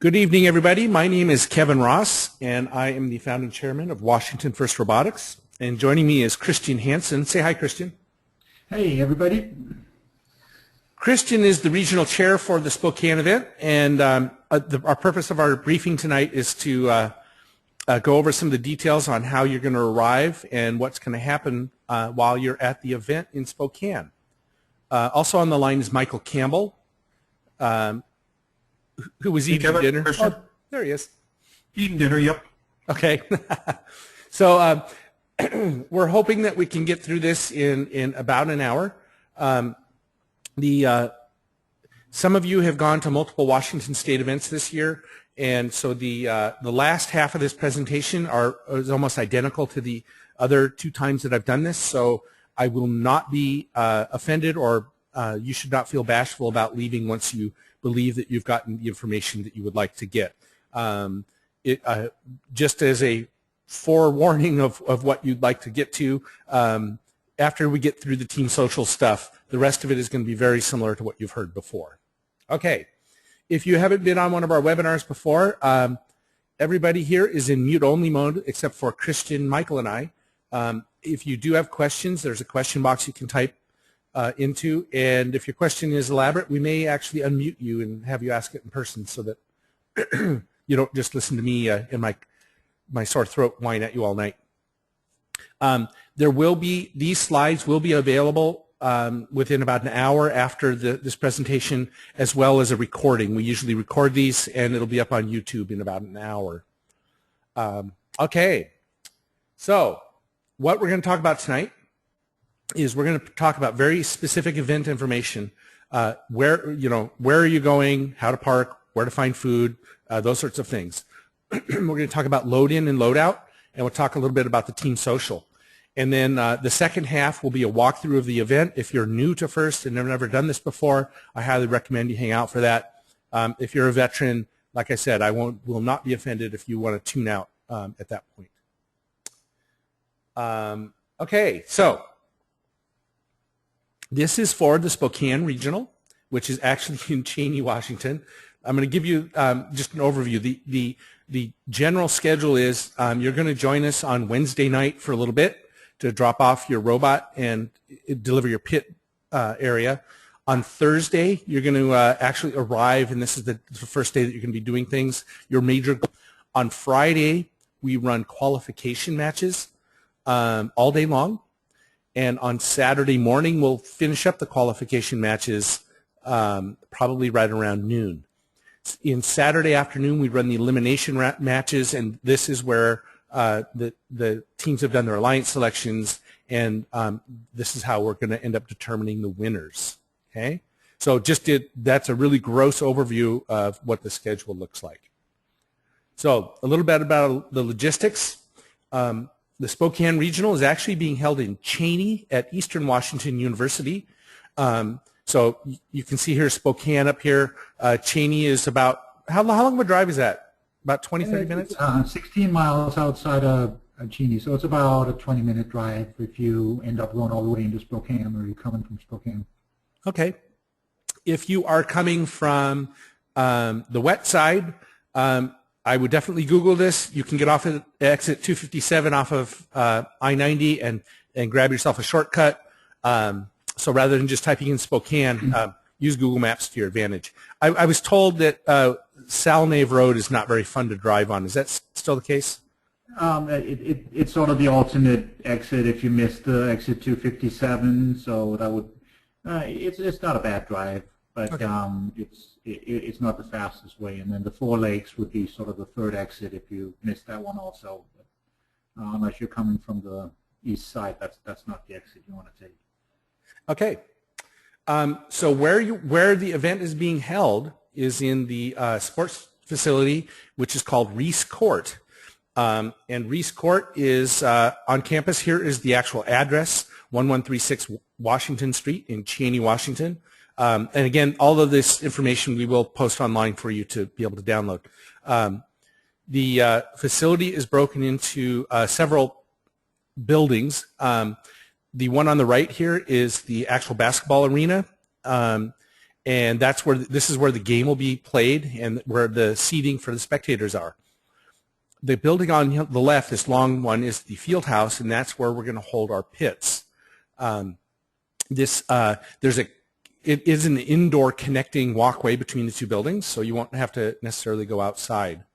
Good evening, everybody. My name is Kevin Ross, and I am the founding chairman of Washington First Robotics. And joining me is Christian Hansen. Say hi, Christian. Hey, everybody. Christian is the regional chair for the Spokane event, and our purpose of our briefing tonight is to go over some of the details on how you're going to arrive and what's going to happen while you're at the event in Spokane. Also on the line is Michael Campbell, who was eating dinner. Oh, there he is. Eating dinner, yep. Okay. So we're hoping that we can get through this in about an hour. Some of you have gone to multiple Washington State events this year, and so the last half of this presentation is almost identical to the other two times that I've done this, so I will not be offended, or you should not feel bashful about leaving once you believe that you've gotten the information that you would like to get. Just as a forewarning of what you'd like to get to, after we get through the team social stuff, the rest of it is going to be very similar to what you've heard before. Okay, if you haven't been on one of our webinars before, everybody here is in mute-only mode except for Christian, Michael, and I. If you do have questions, there's a question box you can type into, and if your question is elaborate, we may actually unmute you and have you ask it in person so that you don't just listen to me in my sore throat whine at you all night. These slides will be available within about an hour after this presentation, as well as a recording. We usually record these, and it'll be up on YouTube in about an hour. Okay, so what we're going to talk about tonight is we're going to talk about very specific event information. Where are you going, how to park, where to find food, those sorts of things. We're going to talk about load in and load out, and we'll talk a little bit about the team social. And then the second half will be a walkthrough of the event. If you're new to FIRST and have never done this before, I highly recommend you hang out for that. If you're a veteran, like I said, I will not be offended if you want to tune out at that point. Okay, so this is for the Spokane Regional, which is actually in Cheney, Washington. I'm going to give you just an overview. The general schedule is you're going to join us on Wednesday night for a little bit to drop off your robot and deliver your pit area. On Thursday, you're going to actually arrive, and this is the first day that you're going to be doing things. Your major. On Friday, we run qualification matches all day long. And on Saturday morning, we'll finish up the qualification matches probably right around noon. In Saturday afternoon, we run the elimination matches, and this is where the teams have done their alliance selections, and this is how we're going to end up determining the winners. Okay, so that's a really gross overview of what the schedule looks like. So a little bit about the logistics. The Spokane Regional is actually being held in Cheney at Eastern Washington University. So you can see here Spokane up here. Cheney is about, how long of a drive is that? About 20, 30 minutes? 16 miles outside of Cheney, so it's about a 20-minute drive if you end up going all the way into Spokane or you're coming from Spokane. Okay. If you are coming from the wet side, I would definitely Google this. You can get off at exit 257 off of I-90 and grab yourself a shortcut. So rather than just typing in Spokane, use Google Maps to your advantage. I was told that Salnave Road is not very fun to drive on. Is that still the case? It's sort of the alternate exit if you missed the exit 257. So that would it's not a bad drive, but okay. It's not the fastest way. And then the Four Lakes would be sort of the third exit if you missed that one also. But, unless you're coming from the east side, that's not the exit you want to take. Okay. So where the event is being held is in the sports facility, which is called Reese Court. And Reese Court is on campus. Here is the actual address, 1136 Washington Street in Cheney, Washington. And again, all of this information we will post online for you to be able to download. The facility is broken into several buildings. The one on the right here is the actual basketball arena. and this is where the game will be played and where the seating for the spectators are. The building on the left, this long one, is the field house, and that's where we're going to hold our pits. It is an indoor connecting walkway between the two buildings, so you won't have to necessarily go outside.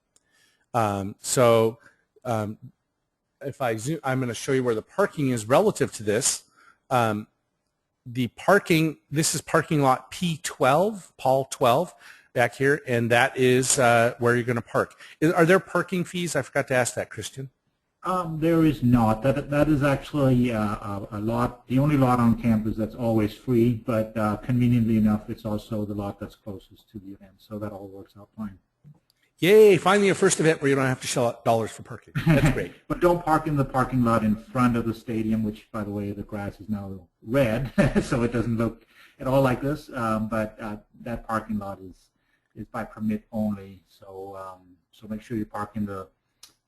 If I zoom, I'm going to show you where the parking is relative to this. The parking, this is parking lot P12, Paul 12, back here, and that is where you're going to park. Are there parking fees? I forgot to ask that, Christian. There is not. That is actually a lot, the only lot on campus that's always free, but conveniently enough, it's also the lot that's closest to the event, so that all works out fine. Yay, finally a first event where you don't have to shell out dollars for parking. That's great. But don't park in the parking lot in front of the stadium, which, by the way, the grass is now red, so it doesn't look at all like this, but that parking lot is by permit only, so so make sure you park in the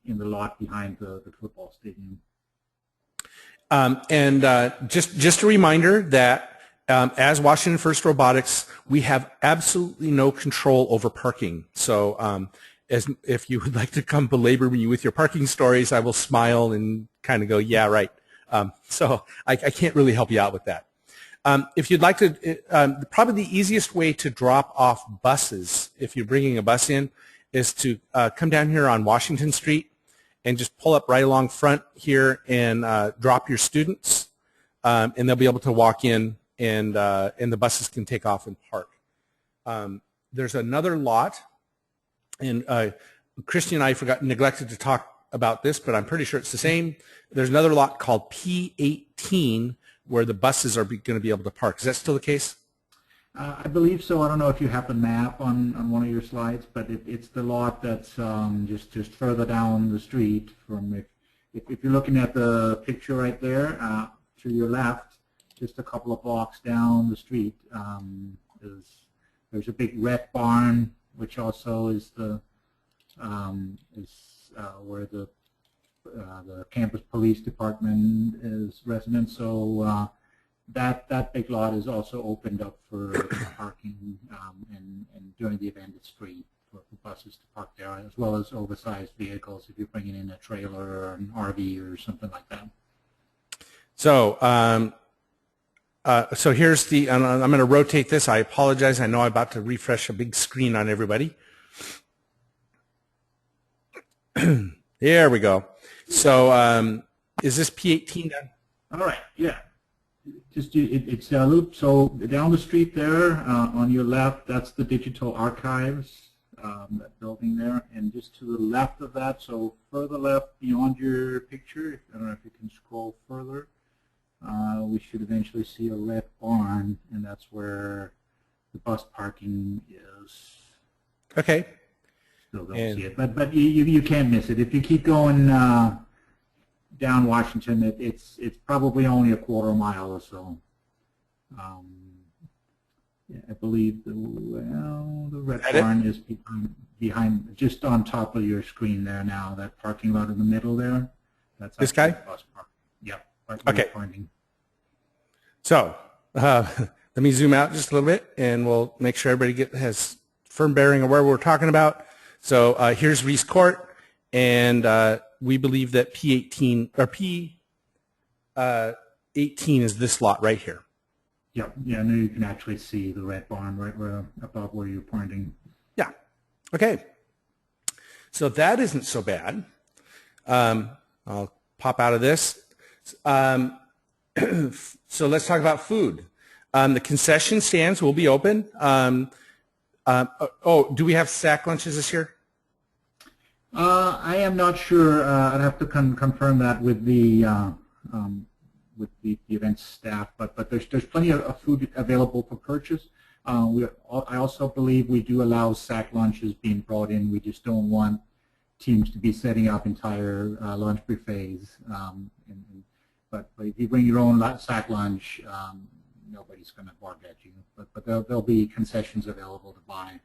lot behind the football stadium. Just a reminder that as Washington First Robotics, we have absolutely no control over parking. So if you would like to come belabor me with your parking stories, I will smile and kind of go, yeah, right. So I can't really help you out with that. If you'd like to, probably the easiest way to drop off buses, if you're bringing a bus in, is to come down here on Washington Street and just pull up right along front here and drop your students, and they'll be able to walk in, and the buses can take off and park. There's another lot, and Christy and I neglected to talk about this, but I'm pretty sure it's the same. There's another lot called P18 where the buses are going to be able to park. Is that still the case? I believe so. I don't know if you have the map on one of your slides, but it's the lot that's just further down the street from if you're looking at the picture right there to your left, just a couple of blocks down the street, there's a big red barn, which also is where the campus police department is resident. So that big lot is also opened up for parking, and during the event it's free for buses to park there, as well as oversized vehicles if you're bringing in a trailer or an RV or something like that. So so here's the, and I'm going to rotate this. I apologize. I know I'm about to refresh a big screen on everybody. There we go. So is this P18 done? All right, yeah. It's a loop. So down the street there on your left, that's the digital archives, that building there. And just to the left of that, so further left beyond your picture, I don't know if you can scroll further, we should eventually see a red barn, and that's where the bus parking is. Okay. Still don't see it, but you can't miss it. If you keep going down Washington, it's probably only a quarter mile or so. Yeah, I believe the red barn is behind, just on top of your screen there now. That parking lot in the middle there. That's this guy. Bus park. Yep. Okay. So let me zoom out just a little bit, and we'll make sure everybody has firm bearing of where we're talking about. So here's Reese Court, and we believe that P18 or P18 is this lot right here. Yep. Yeah. Now you can actually see the red barn right above where you're pointing. Yeah. Okay. So that isn't so bad. I'll pop out of this. So let's talk about food. The concession stands will be open. Do we have sack lunches this year? I am not sure. I'd have to confirm that with the event staff. But there's plenty of food available for purchase. I also believe we do allow sack lunches being brought in. We just don't want teams to be setting up entire lunch buffets. But if you bring your own sack lunch, nobody's going to bark at you. But there'll be concessions available to buy.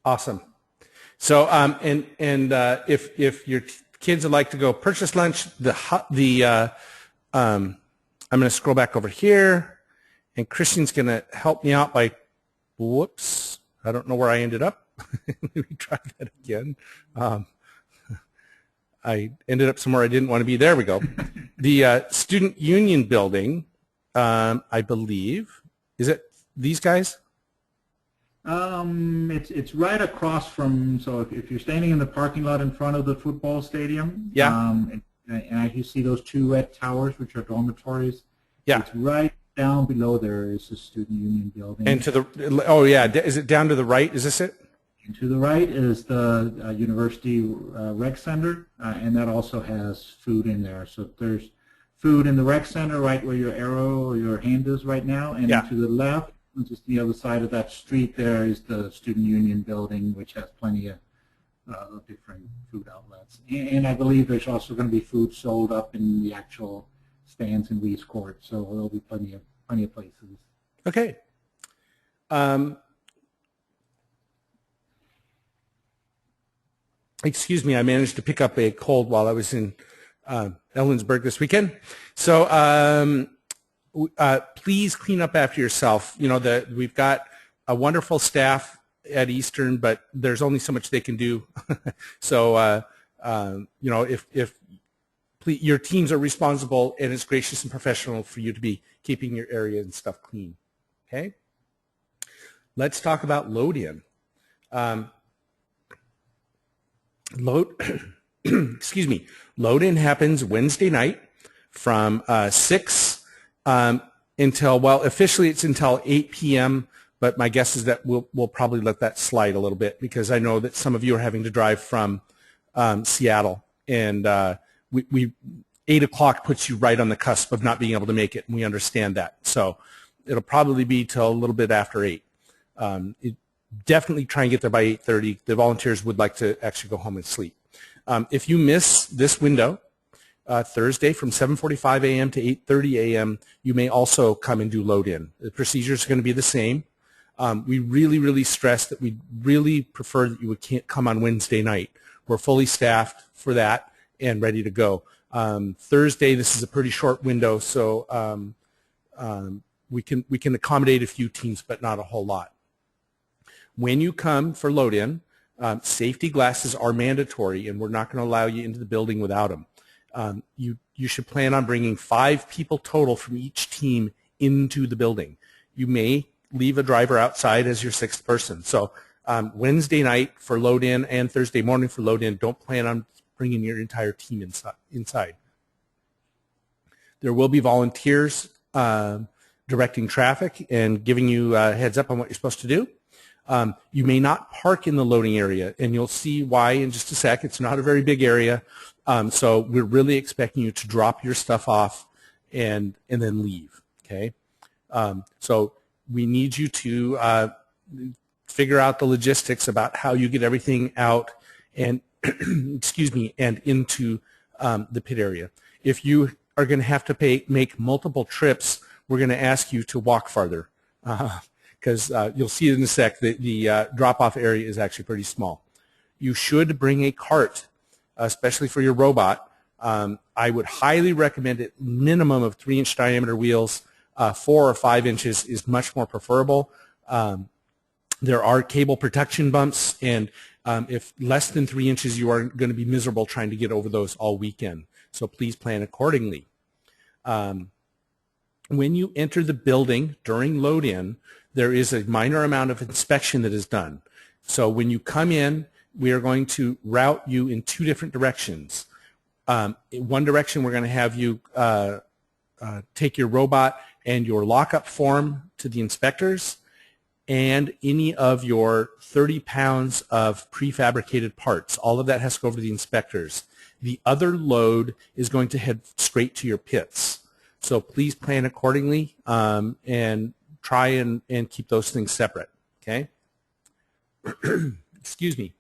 Awesome. So if your kids would like to go purchase lunch, I'm going to scroll back over here, and Christian's going to help me out by Whoops. I don't know where I ended up. Let me try that again. I ended up somewhere I didn't want to be. There we go. The Student Union Building, I believe, is it these guys? It's right across from, so if you're standing in the parking lot in front of the football stadium, Yeah. and as you see those two red towers, which are dormitories, Yeah. it's right down below there is the Student Union Building. And to the, oh yeah, is it down to the right? Is this it? And to the right is the University Rec Center, and that also has food in there. So there's food in the Rec Center right where your arrow or your hand is right now, and Yeah. to the left, just the other side of that street there is the Student Union Building, which has plenty of different food outlets. And I believe there's also going to be food sold up in the actual stands in Reese Court, so there'll be plenty of places. Okay. Excuse me, I managed to pick up a cold while I was in Ellensburg this weekend. So please clean up after yourself. You know, we've got a wonderful staff at Eastern, but there's only so much they can do. So, you know, if your teams are responsible, and it's gracious and professional for you to be keeping your area and stuff clean. Okay? Let's talk about load-in. Excuse me. Load-in happens Wednesday night from 6 until, well, officially it's until 8 p.m., but my guess is that we'll probably let that slide a little bit because I know that some of you are having to drive from Seattle, and 8 o'clock puts you right on the cusp of not being able to make it, and we understand that. So it'll probably be till a little bit after 8. Definitely try and get there by 8:30. The volunteers would like to actually go home and sleep. If you miss this window, Thursday from 7:45 a.m. to 8:30 a.m., you may also come and do load-in. The procedures are going to be the same. We really, really stress that we really prefer that you would come on Wednesday night. We're fully staffed for that and ready to go. Thursday, this is a pretty short window, so we can accommodate a few teams, but not a whole lot. When you come for load-in, safety glasses are mandatory, and we're not going to allow you into the building without them. You should plan on bringing 5 people total from each team into the building. You may leave a driver outside as your 6th person. So Wednesday night for load-in and Thursday morning for load-in, don't plan on bringing your entire team inside. There will be volunteers directing traffic and giving you a heads up on what you're supposed to do. You may not park in the loading area, and you'll see why in just a sec. It's not a very big area, so we're really expecting you to drop your stuff off and then leave, okay? So we need you to figure out the logistics about how you get everything out and, excuse me, and into the pit area. If you are going to have to make multiple trips, we're going to ask you to walk farther. Because you'll see it in a sec, the drop-off area is actually pretty small. You should bring a cart, especially for your robot. I would highly recommend a minimum of 3-inch diameter wheels. 4 or 5 inches is much more preferable. There are cable protection bumps, and if less than 3 inches, you are going to be miserable trying to get over those all weekend. So please plan accordingly. When you enter the building during load-in, there is a minor amount of inspection that is done. So when you come in, we are going to route you in 2 different directions. In one direction, we're going to have you take your robot and your lockup form to the inspectors and any of your 30 pounds of prefabricated parts. All of that has to go over to the inspectors. The other load is going to head straight to your pits. So please plan accordingly and try and keep those things separate, okay? Excuse me.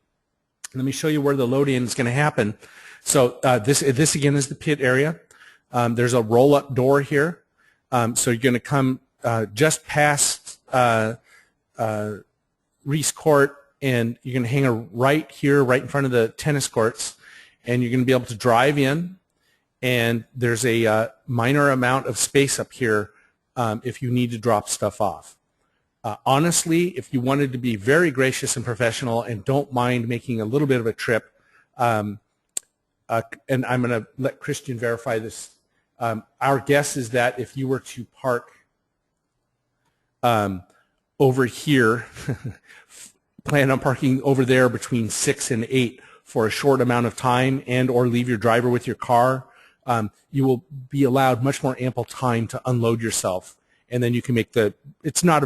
Let me show you where the load-in is going to happen. So this again is the pit area. There's a roll-up door here. So you're going to come just past Reese Court, and you're going to hang a right here, right in front of the tennis courts, and you're going to be able to drive in, and there's a minor amount of space up here if you need to drop stuff off. Honestly, if you wanted to be very gracious and professional and don't mind making a little bit of a trip, and I'm going to let Christian verify this, our guess is that if you were to park over here, plan on parking over there between 6 and 8 for a short amount of time and or leave your driver with your car, you will be allowed much more ample time to unload yourself. And then you can make it's not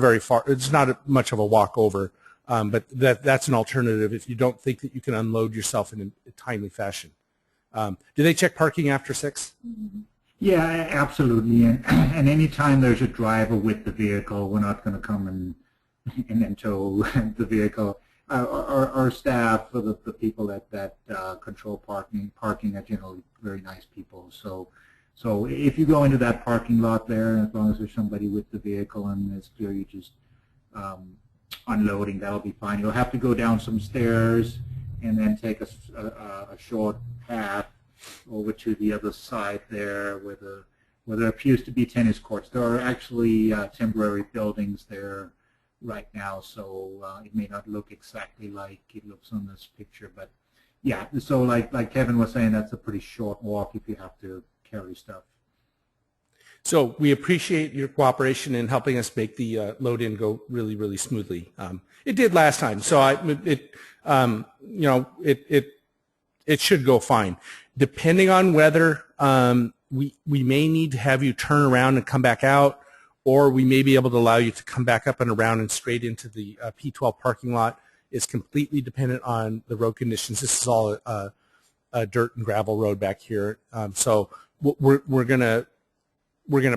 much of a walk over, but that's an alternative if you don't think that you can unload yourself in a timely fashion. Do they check parking after 6? Yeah, absolutely. And anytime there's a driver with the vehicle, we're not going to come and tow the vehicle. Our staff, or the people that control parking are generally very nice people. So if you go into that parking lot there, as long as there's somebody with the vehicle and it's clear you just unloading, that'll be fine. You'll have to go down some stairs and then take a short path over to the other side there where there appears to be tennis courts. There are actually temporary buildings there right now, so it may not look exactly like it looks on this picture, but yeah, so like Kevin was saying, that's a pretty short walk if you have to carry stuff. So we appreciate your cooperation in helping us make the load-in go really, really smoothly. It did last time, so it should go fine. Depending on whether we may need to have you turn around and come back out, or we may be able to allow you to come back up and around and straight into the P12 parking lot. It's completely dependent on the road conditions. This is all a dirt and gravel road back here, so we're gonna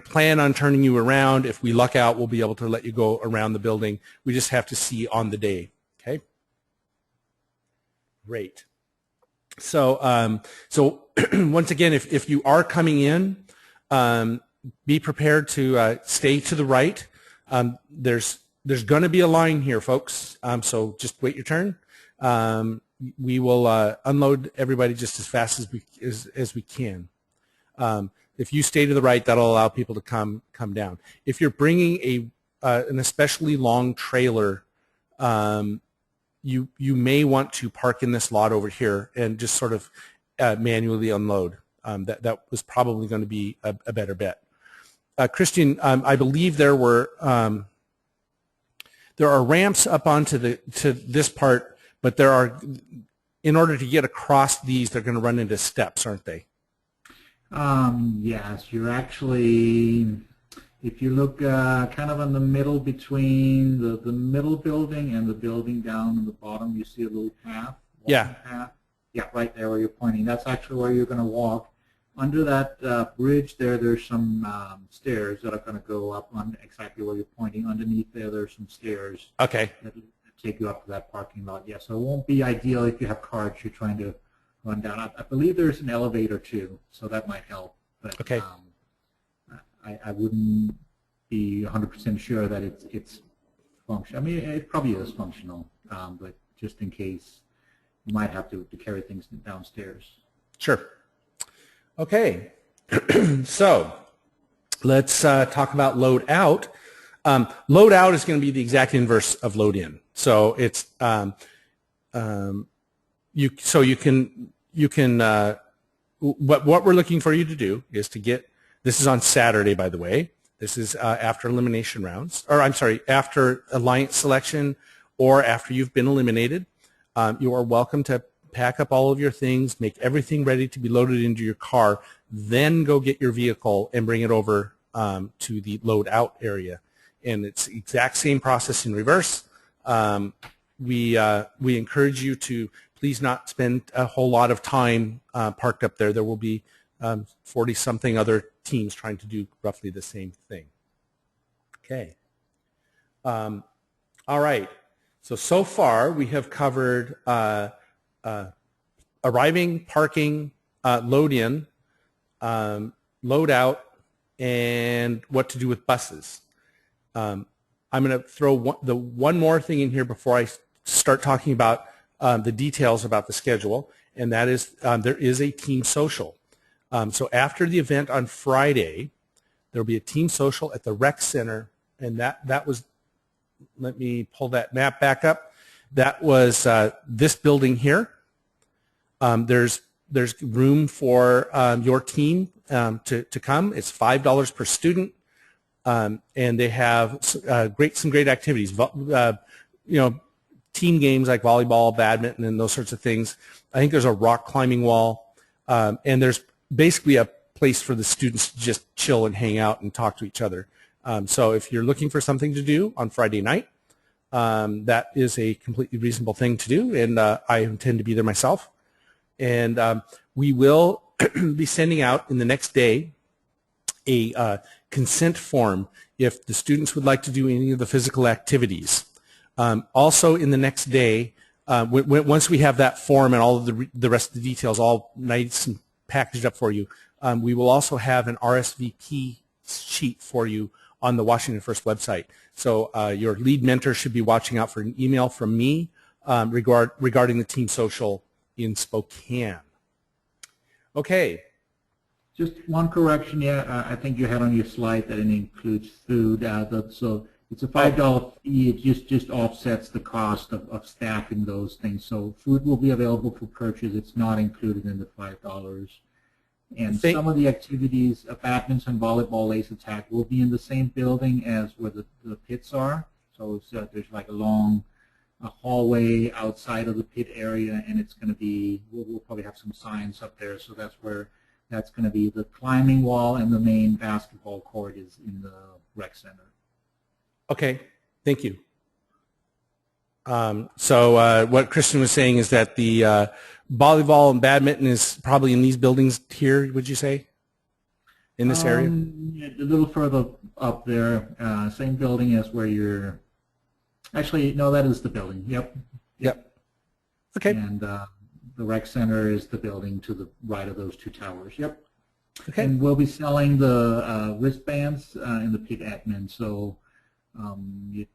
plan on turning you around. If we luck out, we'll be able to let you go around the building. We just have to see on the day. Okay. Great. So once again, if you are coming in, be prepared to stay to the right. There's going to be a line here, folks. So just wait your turn. We will unload everybody just as fast as we can. If you stay to the right, that'll allow people to come down. If you're bringing an especially long trailer, you may want to park in this lot over here and just sort of manually unload. That was probably going to be a better bet. Christian, I believe there are ramps up onto this part, but in order to get across these, they're going to run into steps, aren't they? Yes, you're actually, if you look kind of in the middle between the middle building and the building down in the bottom, you see a little path. Yeah. Path. Yeah, right there where you're pointing. That's actually where you're going to walk. Under that bridge there's some stairs that are going to go up on exactly where you're pointing. Underneath there's some stairs. Okay. That take you up to that parking lot. Yeah, so it won't be ideal if you have carts you're trying to run down. I believe there's an elevator too, so that might help. But okay. I wouldn't be 100% sure that it's functional. I mean, it probably is functional, but just in case, you might have to carry things downstairs. Sure. Okay. So let's talk about load out. Load out is going to be the exact inverse of load in. So it's you can what we're looking for you to do is to get, this is on Saturday, by the way. This is after elimination rounds, or I'm sorry, after alliance selection or after you've been eliminated. You are welcome to pack up all of your things, make everything ready to be loaded into your car, then go get your vehicle and bring it over to the load out area. And it's the exact same process in reverse. We encourage you to please not spend a whole lot of time parked up there. There will be 40-something other teams trying to do roughly the same thing. Okay. All right. So far we have covered arriving, parking, load in, load out, and what to do with buses. I'm going to throw one more thing in here before I start talking about the details about the schedule, and that is there is a team social. So after the event on Friday, there will be a team social at the rec center, and that was let me pull that map back up. That was this building here. There's room for your team to come. It's $5 per student, and they have some great activities. Team games like volleyball, badminton, and those sorts of things. I think there's a rock climbing wall, and there's basically a place for the students to just chill and hang out and talk to each other. So if you're looking for something to do on Friday night, that is a completely reasonable thing to do, and I intend to be there myself. And we will be sending out in the next day a consent form if the students would like to do any of the physical activities. Also in the next day, once we have that form and all of the rest of the details all nice and packaged up for you, we will also have an RSVP sheet for you on the Washington First website. So your lead mentor should be watching out for an email from me regarding the team social in Spokane. Okay. Just one correction, I think you had on your slide that it includes food. So it's a $5 fee. It just offsets the cost of staffing those things. So food will be available for purchase. It's not included in the $5. And some of the activities, badminton, volleyball, laser tag, will be in the same building as where the pits are. So there's like a hallway outside of the pit area, and it's going to be, we'll probably have some signs up there. So that's where that's going to be. The climbing wall and the main basketball court is in the rec center. Okay, thank you. So what Christian was saying is that the volleyball and badminton is probably in these buildings here, would you say, in this area? Yeah, a little further up there, same building as where you're, actually, no, that is the building, yep. Okay. And the rec center is the building to the right of those two towers, yep. Okay. And we'll be selling the wristbands in the pit admin, so your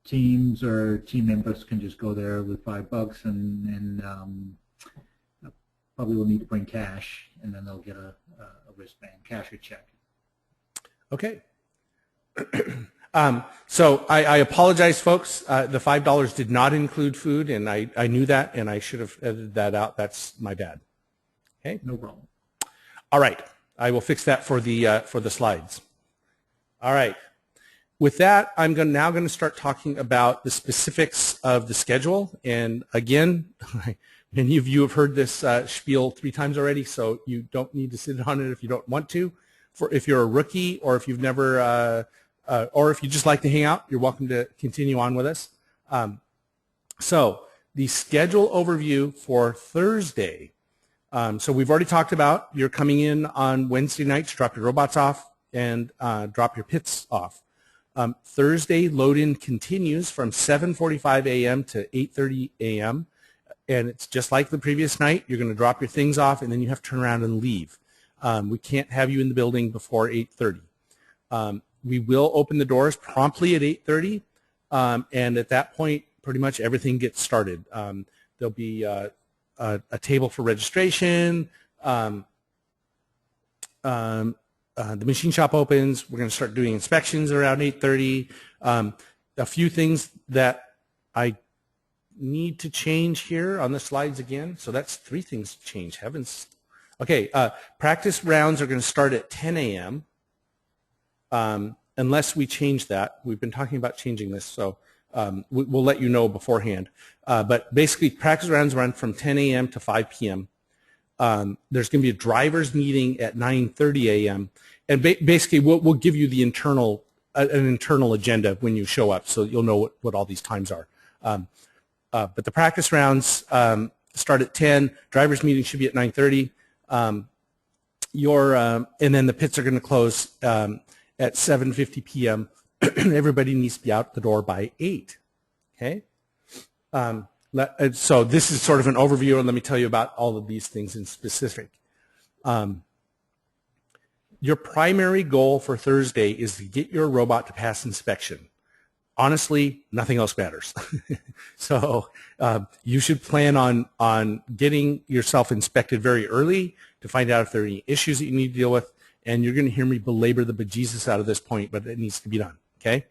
teams or team members can just go there with $5 and probably will need to bring cash, and then they'll get a wristband, cash or check. Okay. So I apologize, folks. The $5 did not include food, and I knew that, and I should have edited that out. That's my bad. Okay. No problem. All right. I will fix that for the slides. All right. With that, I'm now going to start talking about the specifics of the schedule. And again, many of you have heard this spiel 3 times already, so you don't need to sit on it if you don't want to. If you're a rookie, or if you've never, or if you just like to hang out, you're welcome to continue on with us. So the schedule overview for Thursday. So we've already talked about you're coming in on Wednesday night to drop your robots off and drop your pits off. Thursday load-in continues from 7:45 a.m. to 8:30 a.m. And it's just like the previous night. You're going to drop your things off, and then you have to turn around and leave. We can't have you in the building before 8:30. We will open the doors promptly at 8:30, and at that point, pretty much everything gets started. There'll be a table for registration. The machine shop opens. We're going to start doing inspections around 8:30. A few things that I need to change here on the slides again. So that's 3 things to change. Heavens. Okay, practice rounds are going to start at 10 a.m. Unless we change that. We've been talking about changing this, so we'll let you know beforehand. But basically, practice rounds run from 10 a.m. to 5 p.m. There's going to be a driver's meeting at 9:30 a.m. And basically, we'll give you the an internal agenda when you show up, so you'll know what all these times are. But the practice rounds start at 10. Driver's meeting should be at 9:30. And then the pits are going to close at 7:50 p.m. Everybody needs to be out the door by 8. Okay. So this is sort of an overview, and let me tell you about all of these things in specific. Your primary goal for Thursday is to get your robot to pass inspection. Honestly, nothing else matters. So you should plan on getting yourself inspected very early to find out if there are any issues that you need to deal with, and you're going to hear me belabor the bejesus out of this point, but it needs to be done. Okay.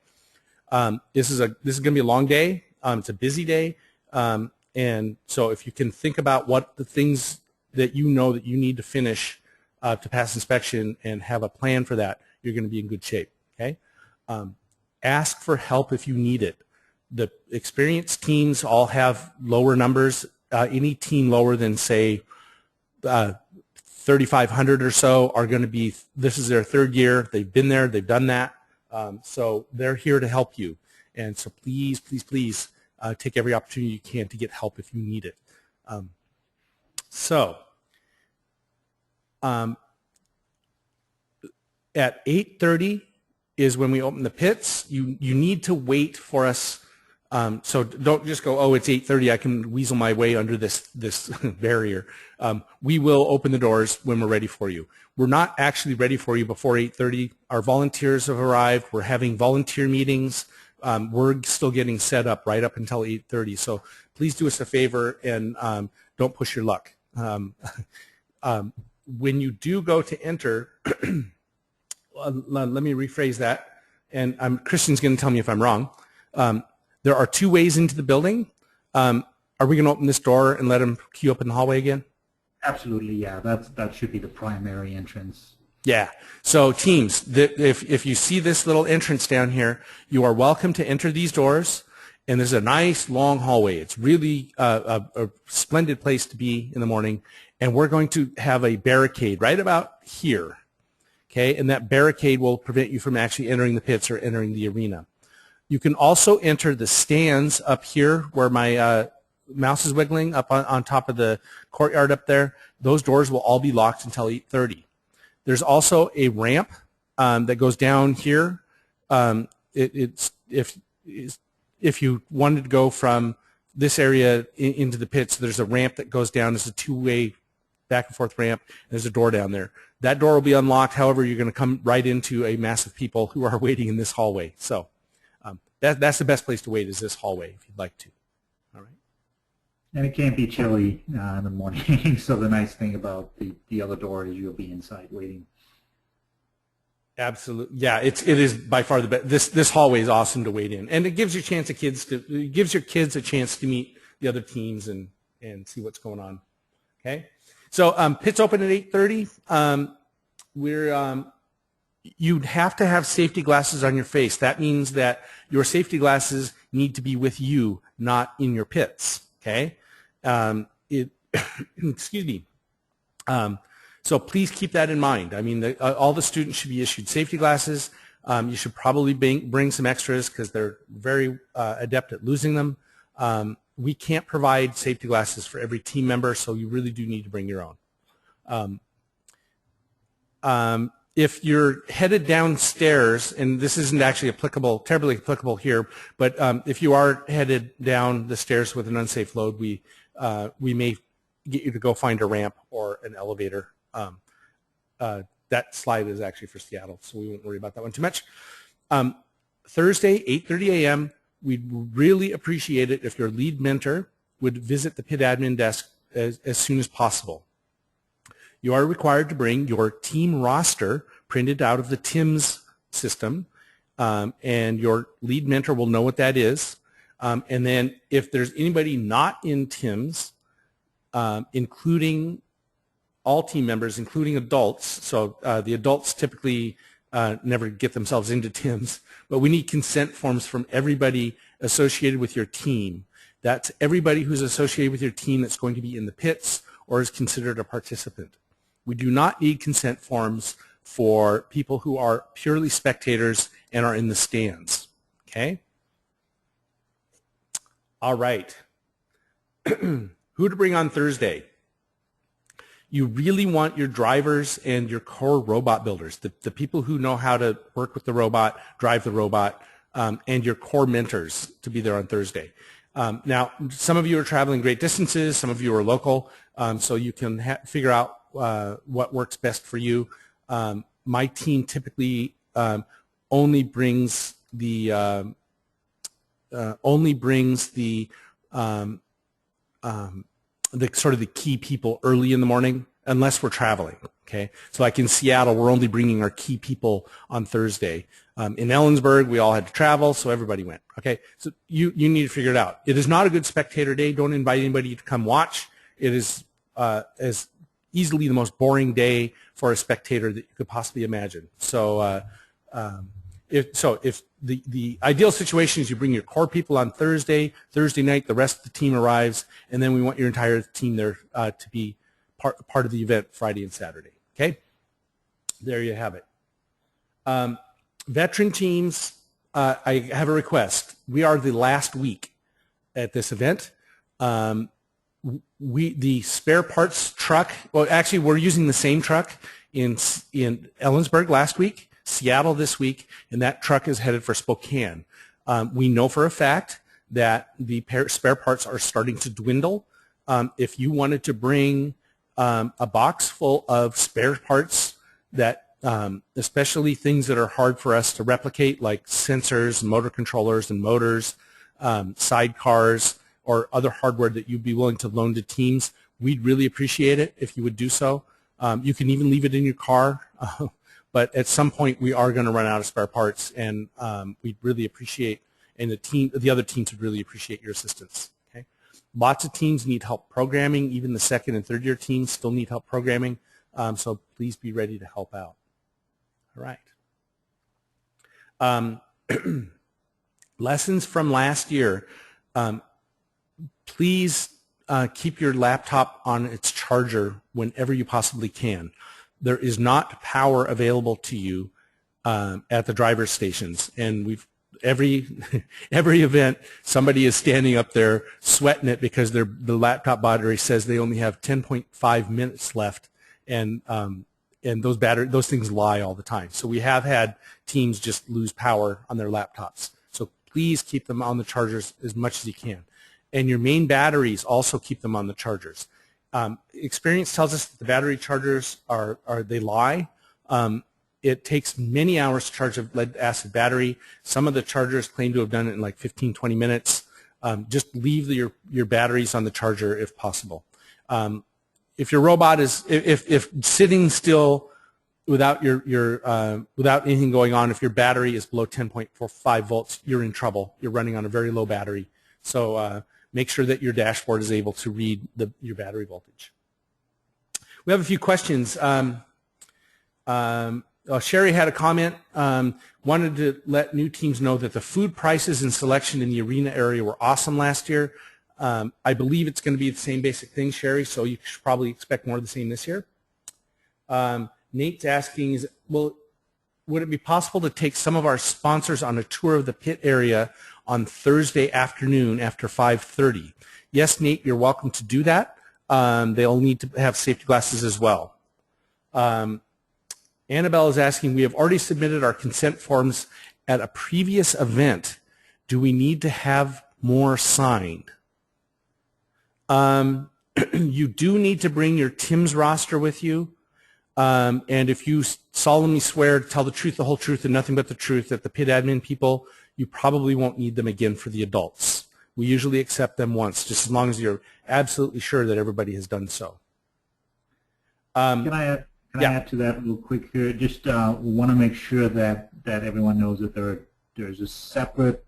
This is going to be a long day. It's a busy day. And so if you can think about what the things that you know that you need to finish to pass inspection and have a plan for that, you're going to be in good shape. Okay? Ask for help if you need it. The experienced teams all have lower numbers. Any team lower than, say, 3,500 or so are going to be, this is their third year. They've been there. They've done that. So they're here to help you. And so please, please, please take every opportunity you can to get help if you need it. At 8:30 is when we open the pits. You need to wait for us. So don't just go, oh, it's 8:30. I can weasel my way under this barrier. We will open the doors when we're ready for you. We're not actually ready for you before 8:30. Our volunteers have arrived. We're having volunteer meetings. We're still getting set up right up until 8:30. So please do us a favor and don't push your luck. When you do go to enter, let me rephrase that, and Christian's going to tell me if I'm wrong. There are two ways into the building. Are we going to open this door and let him queue up in the hallway again? Absolutely, yeah. That should be the primary entrance. Yeah. So teams, if you see this little entrance down here, you are welcome to enter these doors. And there's a nice long hallway. It's really a splendid place to be in the morning. And we're going to have a barricade right about here. Okay, and that barricade will prevent you from actually entering the pits or entering the arena. You can also enter the stands up here where my mouse is wiggling up on top of the courtyard up there. Those doors will all be locked until 8:30. There's also a ramp that goes down here. If you wanted to go from this area into the pits, there's a ramp that goes down. There's a two-way back and forth ramp. There's a door down there. That door will be unlocked. However, you're going to come right into a mass of people who are waiting in this hallway. So that's the best place to wait, is this hallway, if you'd like to. All right. And it can't be chilly in the morning. So the nice thing about the other door is you'll be inside waiting. Absolutely, yeah. It is by far the best. This hallway is awesome to wait in, and it gives your kids a chance to meet the other teams and see what's going on. Okay, so pits open at 8:30. You'd have to have safety glasses on your face. That means that your safety glasses need to be with you, not in your pits. Okay, excuse me. So please keep that in mind. I mean, all the students should be issued safety glasses. You should probably bring some extras because they're very adept at losing them. We can't provide safety glasses for every team member, so you really do need to bring your own. If you're headed downstairs, and this isn't actually terribly applicable here, but if you are headed down the stairs with an unsafe load, we may get you to go find a ramp or an elevator. That slide is actually for Seattle, so we won't worry about that one too much. Thursday, 8:30 a.m., we'd really appreciate it if your lead mentor would visit the pit admin desk as soon as possible. You are required to bring your team roster printed out of the TIMS system, and your lead mentor will know what that is. And then if there's anybody not in TIMS, including all team members, including adults, so the adults typically never get themselves into TIMS, but we need consent forms from everybody associated with your team. That's everybody who's associated with your team that's going to be in the pits or is considered a participant. We do not need consent forms for people who are purely spectators and are in the stands. Okay? All right. Who to bring on Thursday? You really want your drivers and your core robot builders, the people who know how to work with the robot, drive the robot, and your core mentors to be there on Thursday. Now, some of you are traveling great distances, some of you are local, so you can figure out what works best for you. My team typically only brings the sort of the key people early in the morning, unless we're traveling. Okay, so like in Seattle, we're only bringing our key people on Thursday. In Ellensburg, we all had to travel, so everybody went. Okay, so you need to figure it out. It is not a good spectator day. Don't invite anybody to come watch. It is as easily the most boring day for a spectator that you could possibly imagine. So if the ideal situation is you bring your core people on Thursday night, the rest of the team arrives, and then we want your entire team there to be part of the event Friday and Saturday. Okay, there you have it. Veteran teams, I have a request. We are the last week at this event. The spare parts truck, well, actually, we're using the same truck in Ellensburg last week, Seattle this week, and that truck is headed for Spokane. We know for a fact that the spare parts are starting to dwindle. If you wanted to bring a box full of spare parts that especially things that are hard for us to replicate, like sensors, motor controllers, and motors, sidecars, or other hardware that you'd be willing to loan to teams, we'd really appreciate it if you would do so. You can even leave it in your car, but at some point we are going to run out of spare parts, and we'd really appreciate, and the other teams would really appreciate your assistance. Okay, lots of teams need help programming. Even the second and third year teams still need help programming, so please be ready to help out. All right. Lessons from last year. Please keep your laptop on its charger whenever you possibly can. There is not power available to you at the driver's stations, and every event somebody is standing up there sweating it because the laptop battery says they only have 10.5 minutes left, and those things lie all the time. So we have had teams just lose power on their laptops. So please keep them on the chargers as much as you can. And your main batteries, also keep them on the chargers. Experience tells us that the battery chargers they lie. It takes many hours to charge a lead acid battery. Some of the chargers claim to have done it in like 15, 20 minutes. Just leave your batteries on the charger if possible. If your robot is, if sitting still without without anything going on, if your battery is below 10.45 volts, you're in trouble. You're running on a very low battery. So make sure that your dashboard is able to read your battery voltage. We have a few questions. Sherry had a comment, wanted to let new teams know that the food prices and selection in the arena area were awesome last year. I believe it's going to be the same basic thing, Sherry, so you should probably expect more of the same this year. Nate's asking, would it be possible to take some of our sponsors on a tour of the pit area on Thursday afternoon after 5:30? Yes, Nate, you're welcome to do that. They'll need to have safety glasses as well. Annabelle is asking, we have already submitted our consent forms at a previous event. Do we need to have more signed? You do need to bring your TIMS roster with you. And if you solemnly swear to tell the truth, the whole truth, and nothing but the truth at the pit admin people, you probably won't need them again for the adults. We usually accept them once, just as long as you're absolutely sure that everybody has done so. Can I add to that real quick here? Just want to make sure that everyone knows that there's a separate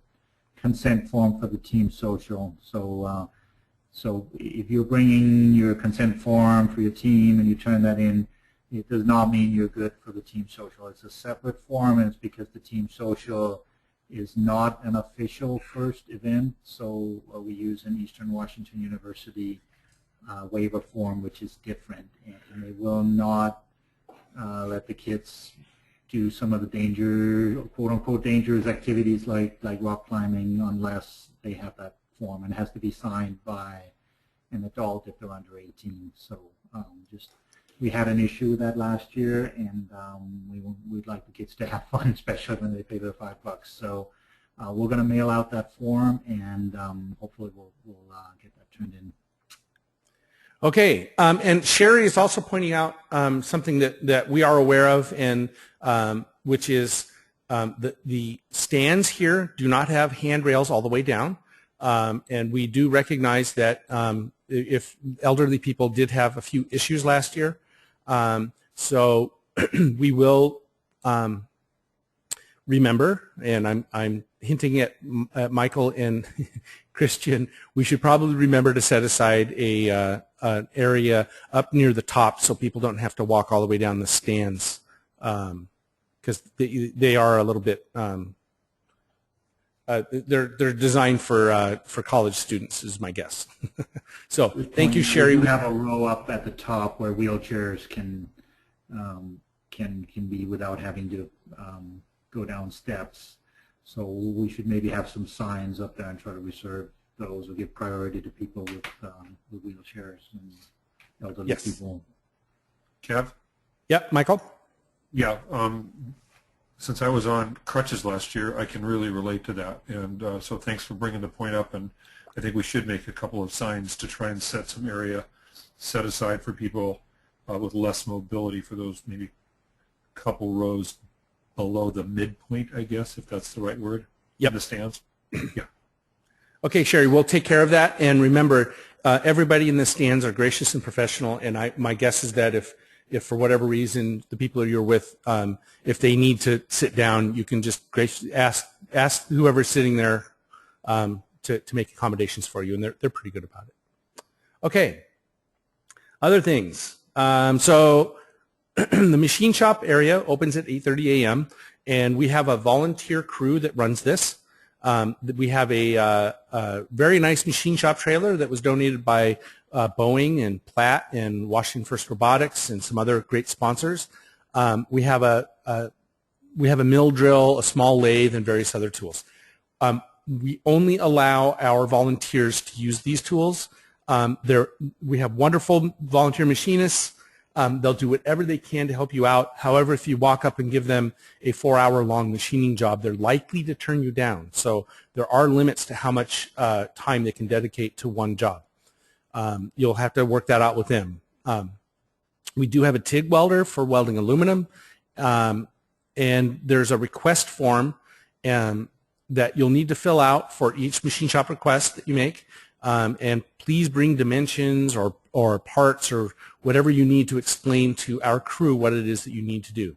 consent form for the team social. So if you're bringing your consent form for your team and you turn that in, it does not mean you're good for the team social. It's a separate form, and it's because the team social is not an official first event. So we use an Eastern Washington University waiver form, which is different, and they will not let the kids do some of the quote-unquote dangerous activities like rock climbing unless they have that form, and it has to be signed by an adult if they're under 18. So we had an issue with that last year, and we'd like the kids to have fun, especially when they pay their $5. So we're going to mail out that form, and hopefully we'll get that turned in. Okay, and Sherry is also pointing out something that we are aware of, and which is the stands here do not have handrails all the way down, and we do recognize that if elderly people did have a few issues last year, So we will remember, and I'm hinting at Michael and Christian, we should probably remember to set aside an area up near the top so people don't have to walk all the way down the stands, because they are a little bit they're designed for college students, is my guess. So thank you, Sherry. We have a row up at the top where wheelchairs can be without having to go down steps. So we should maybe have some signs up there and try to reserve those or give priority to people with wheelchairs and elderly people. Kev? Yep, Michael? Yeah. Since I was on crutches last year, I can really relate to that. And so thanks for bringing the point up. And I think we should make a couple of signs to try and set some area set aside for people with less mobility, for those maybe couple rows below the midpoint, I guess, if that's the right word. Yep. In the stands. Yeah. Okay, Sherry, we'll take care of that. And remember, everybody in the stands are gracious and professional. And my guess is that if for whatever reason the people you're with, if they need to sit down, you can just graciously ask whoever's sitting there to make accommodations for you, and they're pretty good about it. Okay. Other things. So the machine shop area opens at 8:30 a.m. and we have a volunteer crew that runs this. We have a very nice machine shop trailer that was donated by Boeing and Platt and Washington First Robotics and some other great sponsors. We have a mill drill, a small lathe, and various other tools. We only allow our volunteers to use these tools. We have wonderful volunteer machinists. They'll do whatever they can to help you out. However, if you walk up and give them a 4-hour-long machining job, they're likely to turn you down. So there are limits to how much time they can dedicate to one job. You'll have to work that out with them. We do have a TIG welder for welding aluminum, and there's a request form that you'll need to fill out for each machine shop request that you make. And please bring dimensions or parts or whatever you need to explain to our crew what it is that you need to do.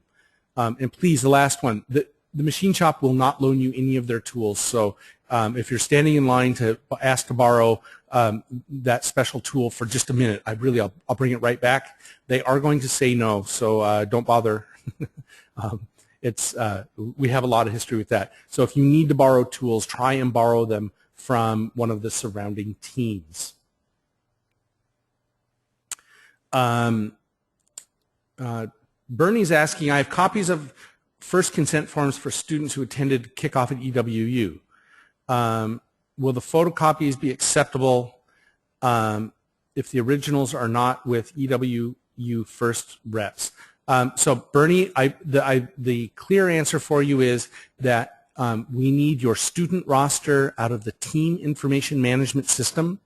And please, the last one, the machine shop will not loan you any of their tools. So if you're standing in line to ask to borrow that special tool for just a minute, I'll bring it right back. They are going to say no, so don't bother. We have a lot of history with that. So if you need to borrow tools, try and borrow them from one of the surrounding teams. Bernie's asking, I have copies of first consent forms for students who attended kickoff at EWU. Will the photocopies be acceptable if the originals are not with EWU first reps? So Bernie, the clear answer for you is that we need your student roster out of the team information management system,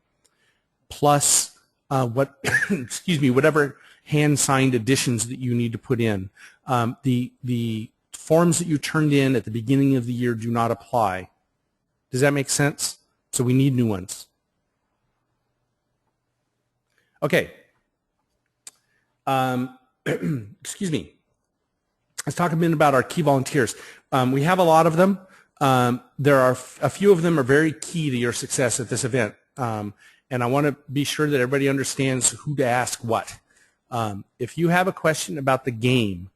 plus whatever hand-signed additions that you need to put in. The forms that you turned in at the beginning of the year do not apply. Does that make sense? So we need new ones. Okay. Excuse me. Let's talk a minute about our key volunteers. We have a lot of them. There are a few of them are very key to your success at this event. And I want to be sure that everybody understands who to ask what. If you have a question about the game,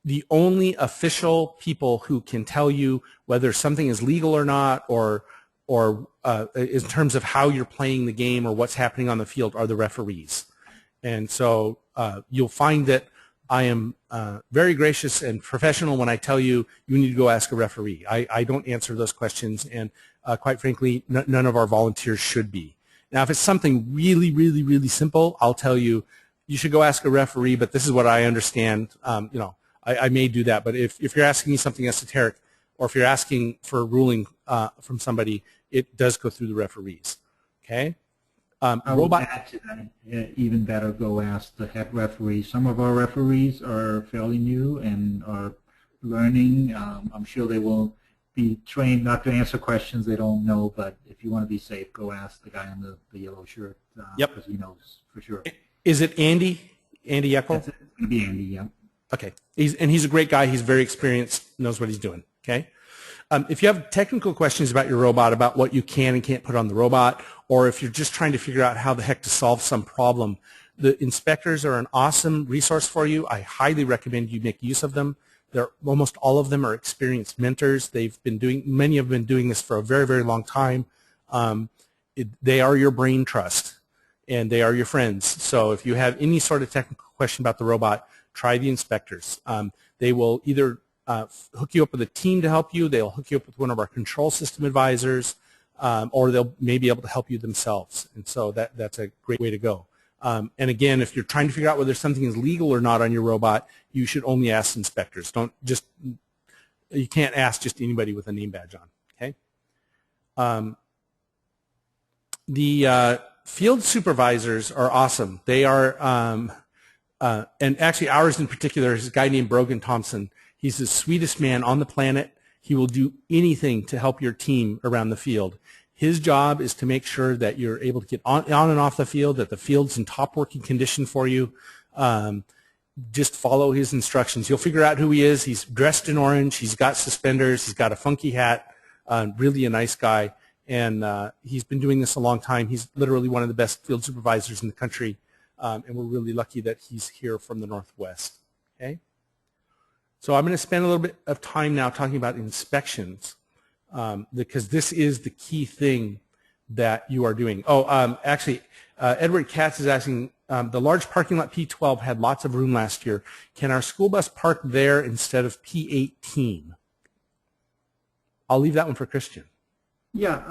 the only official people who can tell you whether something is legal or not, or in terms of how you're playing the game or what's happening on the field, are the referees. And so you'll find that I am very gracious and professional when I tell you you need to go ask a referee. I don't answer those questions, and quite frankly, none of our volunteers should be. Now, if it's something really, really, really simple, I'll tell you you should go ask a referee, but this is what I understand. I may do that, but if you're asking me something esoteric, or if you're asking for a ruling from somebody, it does go through the referees. Okay? I would add to that, even better go ask the head referee. Some of our referees are fairly new and are learning. I'm sure they will be trained not to answer questions they don't know, but if you want to be safe, go ask the guy in the yellow shirt, Yep. because he knows for sure. Is it Andy? Andy Eckel? That's it. It's going to be Andy, yeah. Okay. He's a great guy. He's very experienced, knows what he's doing. Okay. If you have technical questions about your robot, about what you can and can't put on the robot, or if you're just trying to figure out how the heck to solve some problem, the inspectors are an awesome resource for you. I highly recommend you make use of them. Almost all of them are experienced mentors. Many have been doing this for a very, very long time. They are your brain trust, and they are your friends. So if you have any sort of technical question about the robot, try the inspectors. They will either hook you up with a team to help you, they'll hook you up with one of our control system advisors, or they'll may be able to help you themselves. And so that's a great way to go. And again, if you're trying to figure out whether something is legal or not on your robot, you should only ask inspectors. You can't ask just anybody with a name badge on, okay? The field supervisors are awesome. They are, and actually ours in particular is a guy named Brogan Thompson. He's the sweetest man on the planet. He will do anything to help your team around the field. His job is to make sure that you're able to get on and off the field, that the field's in top working condition for you. Just follow his instructions. You'll figure out who he is. He's dressed in orange. He's got suspenders. He's got a funky hat. Really a nice guy. And he's been doing this a long time. He's literally one of the best field supervisors in the country. And we're really lucky that he's here from the Northwest. Okay? So I'm going to spend a little bit of time now talking about inspections, because this is the key thing that you are doing. Actually, Edward Katz is asking, the large parking lot P12 had lots of room last year. Can our school bus park there instead of P18? I'll leave that one for Christian. Yeah,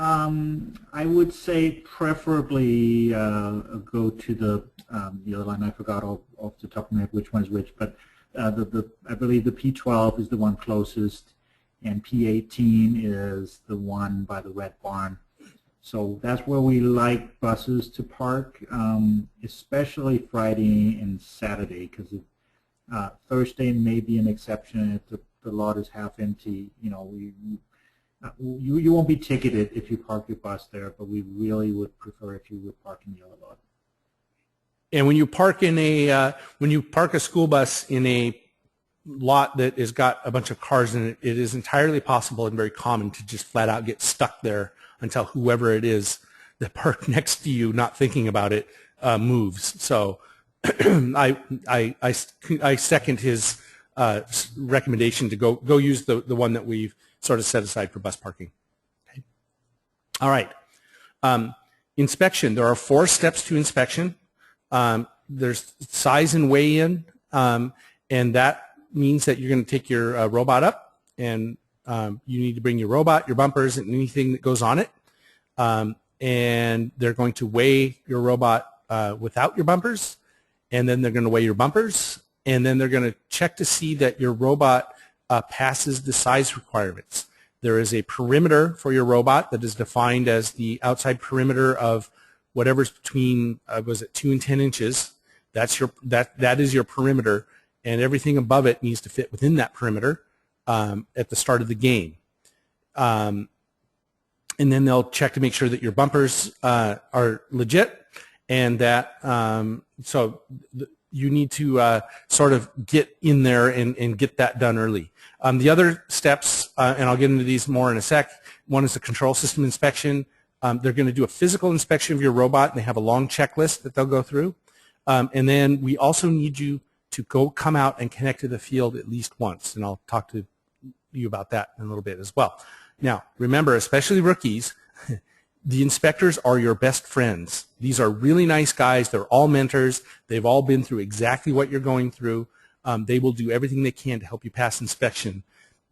I would say preferably go to the other line. I forgot off the top of my head which one is which, but I believe the P12 is the one closest, and P18 is the one by the Red Barn. So that's where we like buses to park, especially Friday and Saturday, because Thursday may be an exception if the lot is half empty. You know, you won't be ticketed if you park your bus there, but we really would prefer if you would park in the other lot. And when you park a school bus in a lot that has got a bunch of cars in it, it is entirely possible and very common to just flat out get stuck there until whoever it is that parked next to you, not thinking about it, moves. So I second his recommendation to go use the one that we've sort of set aside for bus parking. Okay. All right. Inspection. There are 4 steps to inspection. There's size and weigh-in, and that means that you're going to take your robot up, and you need to bring your robot, your bumpers, and anything that goes on it, and they're going to weigh your robot without your bumpers, and then they're going to weigh your bumpers, and then they're going to check to see that your robot passes the size requirements. There is a perimeter for your robot that is defined as the outside perimeter of whatever's between, was it 2 and 10 inches? That is your perimeter, and everything above it needs to fit within that perimeter at the start of the game. And then they'll check to make sure that your bumpers are legit, and that you need to sort of get in there and get that done early. The other steps, and I'll get into these more in a sec, one is the control system inspection. They're going to do a physical inspection of your robot, and they have a long checklist that they'll go through. And then we also need you to come out and connect to the field at least once, and I'll talk to you about that in a little bit as well. Now, remember, especially rookies, the inspectors are your best friends. These are really nice guys. They're all mentors. They've all been through exactly what you're going through. They will do everything they can to help you pass inspection,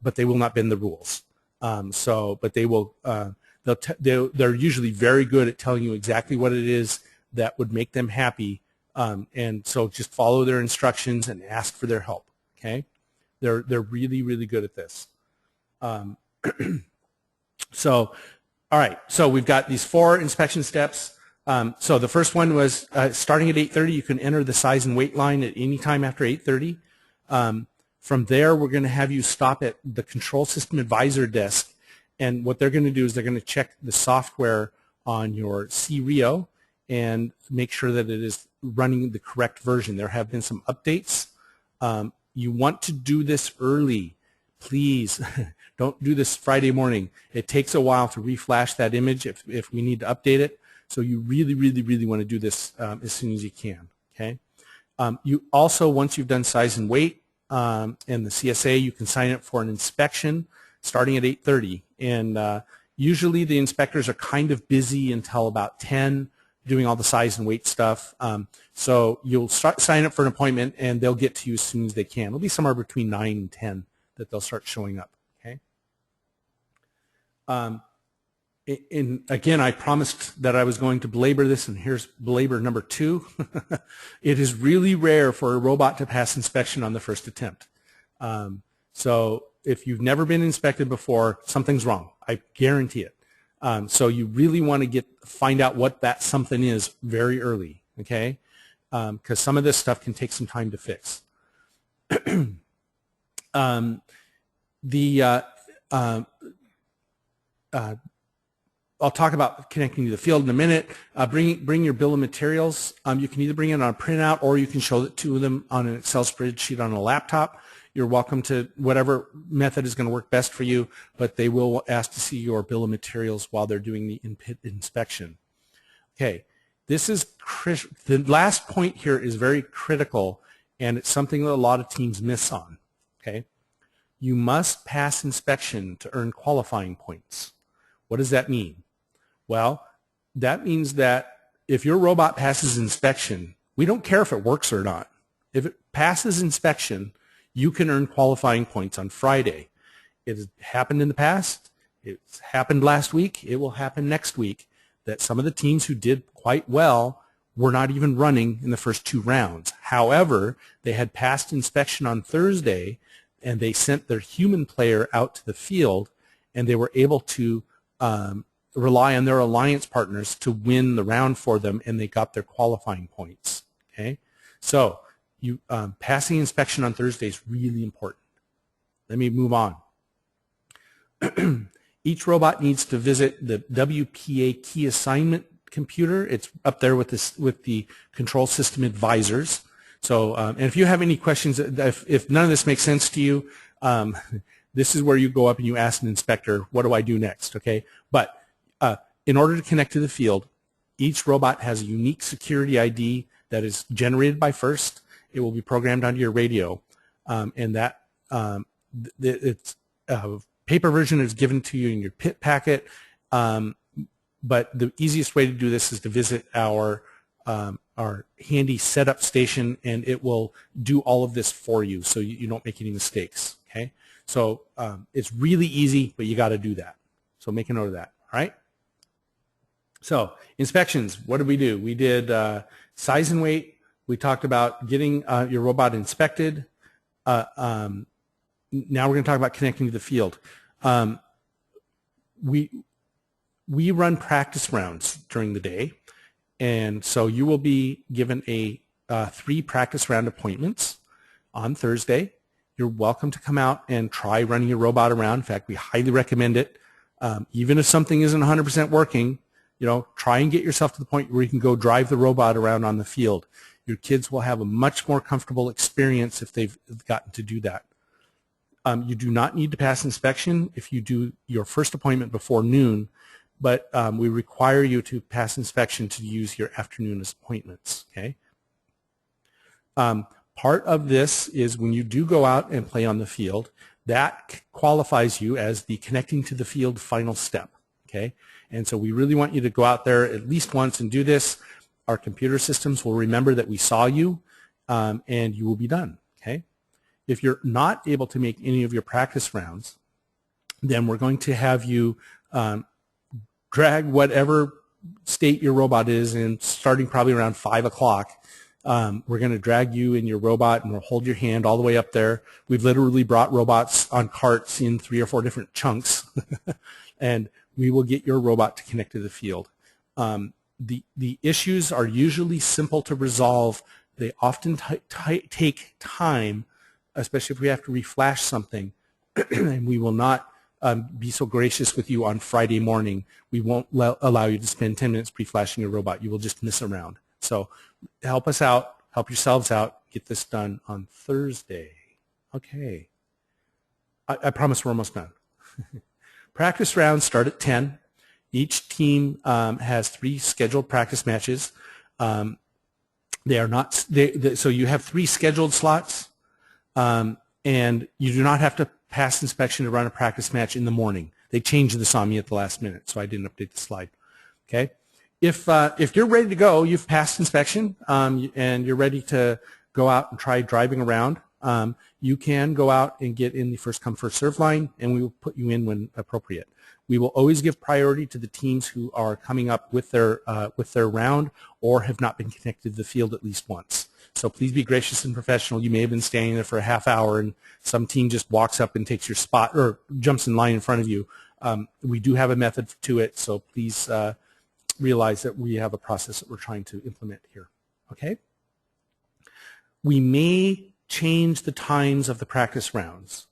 but they will not bend the rules. But they will. They're usually very good at telling you exactly what it is that would make them happy, and so just follow their instructions and ask for their help. Okay, they're really, really good at this. So, all right. So we've got these 4 inspection steps. So the first one was starting at 8:30. You can enter the size and weight line at any time after 8:30. From there, we're going to have you stop at the control system advisor desk. And what they're going to do is they're going to check the software on your C-RIO, and make sure that it is running the correct version. There have been some updates. You want to do this early. Please don't do this Friday morning. It takes a while to reflash that image if we need to update it. So you really, really, really want to do this as soon as you can. Okay. You also, once you've done size and weight and the CSA, you can sign up for an inspection starting at 8:30. And usually the inspectors are kind of busy until about 10, doing all the size and weight stuff. So you'll sign up for an appointment, and they'll get to you as soon as they can. It'll be somewhere between 9 and 10 that they'll start showing up. Okay. And again, I promised that I was going to belabor this, and here's belabor number 2. It is really rare for a robot to pass inspection on the first attempt. So if you've never been inspected before, something's wrong. I guarantee it. So you really want to find out what that something is very early, okay? Because some of this stuff can take some time to fix. I'll talk about connecting to the field in a minute. Bring your bill of materials. You can either bring it on a printout, or you can show it to them on an Excel spreadsheet on a laptop. You're welcome to whatever method is going to work best for you, but they will ask to see your bill of materials while they're doing the in-pit inspection. Okay, this is the last point here is very critical, and it's something that a lot of teams miss on. Okay, you must pass inspection to earn qualifying points. What does that mean? Well, that means that if your robot passes inspection, we don't care if it works or not. If it passes inspection, you can earn qualifying points on Friday. It has happened in the past. It's happened last week. It will happen next week that some of the teams who did quite well were not even running in the first 2 rounds. However, they had passed inspection on Thursday, and they sent their human player out to the field, and they were able to rely on their alliance partners to win the round for them, and they got their qualifying points. Okay, so passing inspection on Thursday is really important. Let me move on. Each robot needs to visit the WPA Key Assignment computer. It's up there with the control system advisors. So, and if you have any questions, if none of this makes sense to you, this is where you go up and you ask an inspector, what do I do next? Okay, but in order to connect to the field, each robot has a unique security ID that is generated by FIRST. It will be programmed onto your radio, and that it's paper version is given to you in your PIT packet. But the easiest way to do this is to visit our handy setup station, and it will do all of this for you, so you don't make any mistakes. Okay, so it's really easy, but you got to do that. So make a note of that. All right. So inspections. What did we do? We did size and weight. We talked about getting your robot inspected. Now we're going to talk about connecting to the field. We run practice rounds during the day, and so you will be given 3 practice round appointments on Thursday. You're welcome to come out and try running your robot around. In fact, we highly recommend it. Even if something isn't 100% working, try and get yourself to the point where you can go drive the robot around on the field. Your kids will have a much more comfortable experience if they've gotten to do that. You do not need to pass inspection if you do your first appointment before noon, but we require you to pass inspection to use your afternoon appointments. Okay. Part of this is when you do go out and play on the field, that qualifies you as the connecting to the field final step. Okay. And so we really want you to go out there at least once and do this. Our computer systems will remember that we saw you, and you will be done. Okay. If you're not able to make any of your practice rounds, then we're going to have you drag whatever state your robot is in, starting probably around 5 o'clock. We're going to drag you in your robot, and we'll hold your hand all the way up there. We've literally brought robots on carts in 3 or 4 different chunks, and we will get your robot to connect to the field. The issues are usually simple to resolve. They often take time, especially if we have to reflash something, and we will not be so gracious with you on Friday morning. We won't allow you to spend 10 minutes pre-flashing your robot. You will just miss a round. So help us out, help yourselves out, get this done on Thursday. Okay. I promise we're almost done. Practice rounds start at 10. Each team has 3 scheduled practice matches. They are not, so you have 3 scheduled slots, and you do not have to pass inspection to run a practice match in the morning. They changed this on me at the last minute, so I didn't update the slide. Okay? If you're ready to go, you've passed inspection, and you're ready to go out and try driving around, you can go out and get in the first come first serve line, and we will put you in when appropriate. We will always give priority to the teams who are coming up with their round or have not been connected to the field at least once. So please be gracious and professional. You may have been standing there for a half hour and some team just walks up and takes your spot or jumps in line in front of you. We do have a method to it, so please realize that we have a process that we're trying to implement here. Okay? We may change the times of the practice rounds.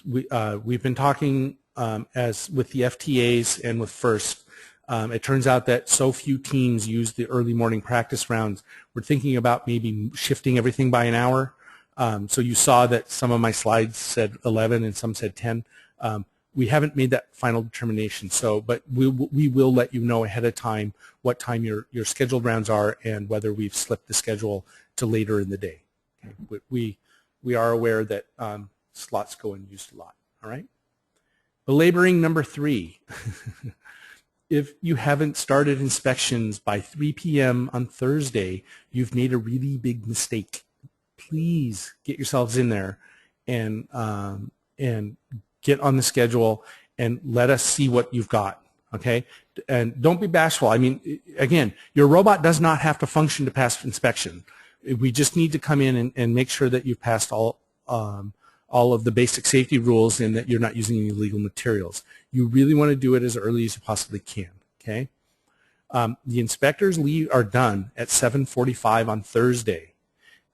We've been talking as with the FTAs and with FIRST. It turns out that so few teams use the early morning practice rounds. We're thinking about maybe shifting everything by an hour. So you saw that some of my slides said 11 and some said 10. We haven't made that final determination, but we will let you know ahead of time what time your scheduled rounds are and whether we've slipped the schedule to later in the day. Okay. We are aware that slots go unused a lot. All right. Belaboring number 3. If you haven't started inspections by 3 p.m. on Thursday, you've made a really big mistake. Please get yourselves in there and get on the schedule and let us see what you've got, okay? And don't be bashful. I mean, again, your robot does not have to function to pass inspection. We just need to come in and make sure that you've passed all of the basic safety rules and that you're not using any illegal materials. You really want to do it as early as you possibly can, okay? The inspectors are done at 7:45 on Thursday.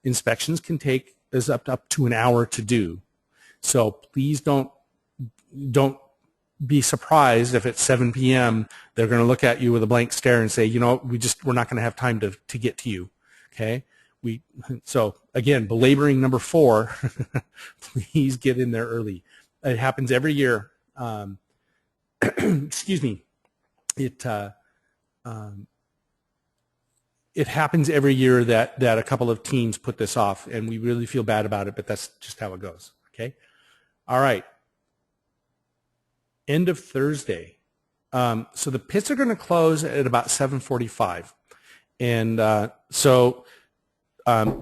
Inspections can take up to an hour to do. So please don't be surprised if at 7 p.m. they're going to look at you with a blank stare and say, you know, we're not going to have time to get to you, okay? So again, belaboring number 4, please get in there early. It happens every year. Excuse me. It happens every year that a couple of teams put this off, and we really feel bad about it, but that's just how it goes. Okay. All right. End of Thursday. So the pits are going to close at about 7:45, and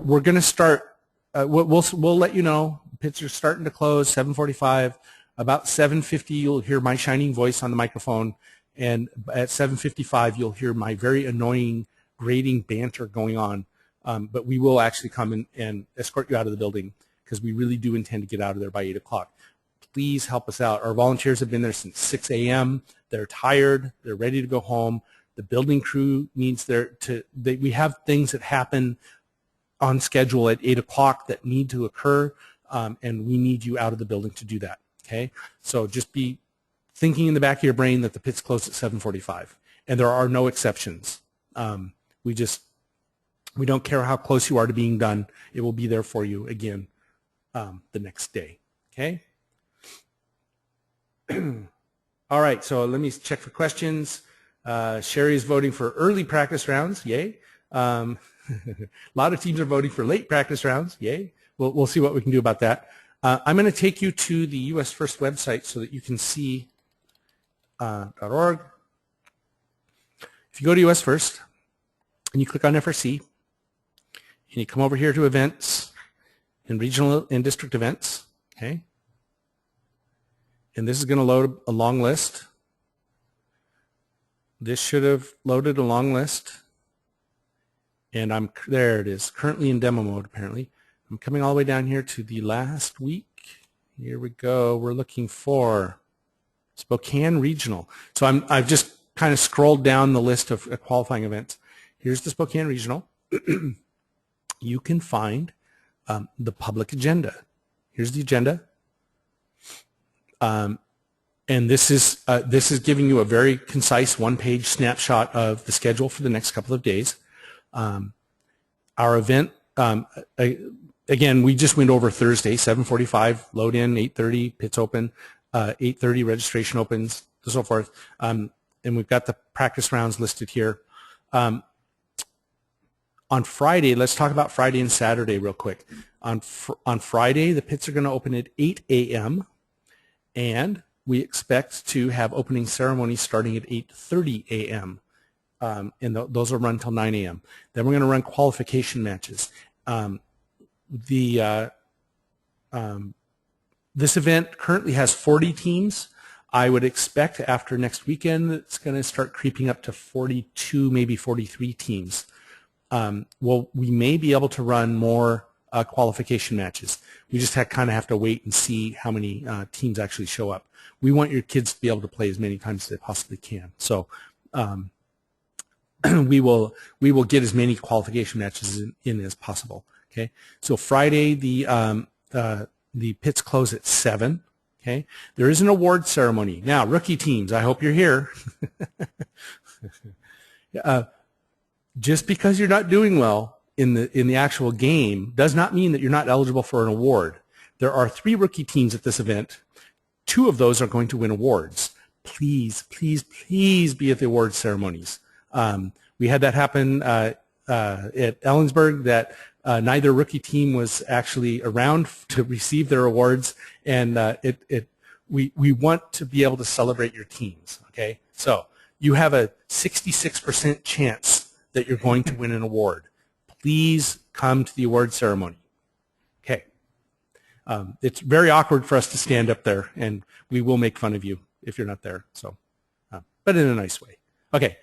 we're going to start. We'll let you know. Pits are starting to close 7:45. About 7:50, you'll hear my shining voice on the microphone, and at 7:55, you'll hear my very annoying grading banter going on. But we will actually come and escort you out of the building because we really do intend to get out of there by 8 o'clock. Please help us out. Our volunteers have been there since 6 a.m. They're tired. They're ready to go home. The building crew needs we have things that happen on schedule at 8 o'clock that need to occur, and we need you out of the building to do that. Okay? So just be thinking in the back of your brain that the pits close at 7:45, and there are no exceptions. We don't care how close you are to being done. It will be there for you again the next day. Okay? All right, so let me check for questions. Sherry is voting for early practice rounds. Yay. A lot of teams are voting for late practice rounds. Yay. We'll see what we can do about that. I'm going to take you to the US First website so that you can see .org. If you go to US First and you click on FRC and you come over here to events and regional and district events, okay? And this is going to load a long list. This should have loaded a long list. And there it is, currently in demo mode apparently. I'm coming all the way down here to the last week. Here we go. We're looking for Spokane Regional. So I've just kind of scrolled down the list of qualifying events. Here's the Spokane Regional. You can find the public agenda. Here's the agenda. And this is giving you a very concise one-page snapshot of the schedule for the next couple of days. Our event, again, we just went over Thursday, 7:45, load in, 8:30, pits open, 8:30 registration opens, and so forth. And we've got the practice rounds listed here. On Friday, let's talk about Friday and Saturday real quick. On Friday, the pits are going to open at 8 a.m. and we expect to have opening ceremonies starting at 8:30 a.m. And those will run till 9 a.m. Then we're going to run qualification matches. This event currently has 40 teams. I would expect after next weekend it's going to start creeping up to 42, maybe 43 teams. Well, we may be able to run more qualification matches. We just kind of have to wait and see how many teams actually show up. We want your kids to be able to play as many times as they possibly can. So we will get as many qualification matches in as possible. Okay. So Friday the pits close at 7. Okay. There is an award ceremony. Now, rookie teams, I hope you're here. Just because you're not doing well in the actual game does not mean that you're not eligible for an award. There are 3 rookie teams at this event. 2 of those are going to win awards. Please, please, please be at the award ceremonies. We had that happen at Ellensburg, that neither rookie team was actually around to receive their awards, and we want to be able to celebrate your teams. Okay, so you have a 66% chance that you're going to win an award. Please come to the award ceremony. Okay. It's very awkward for us to stand up there, and we will make fun of you if you're not there. So, but in a nice way. Okay.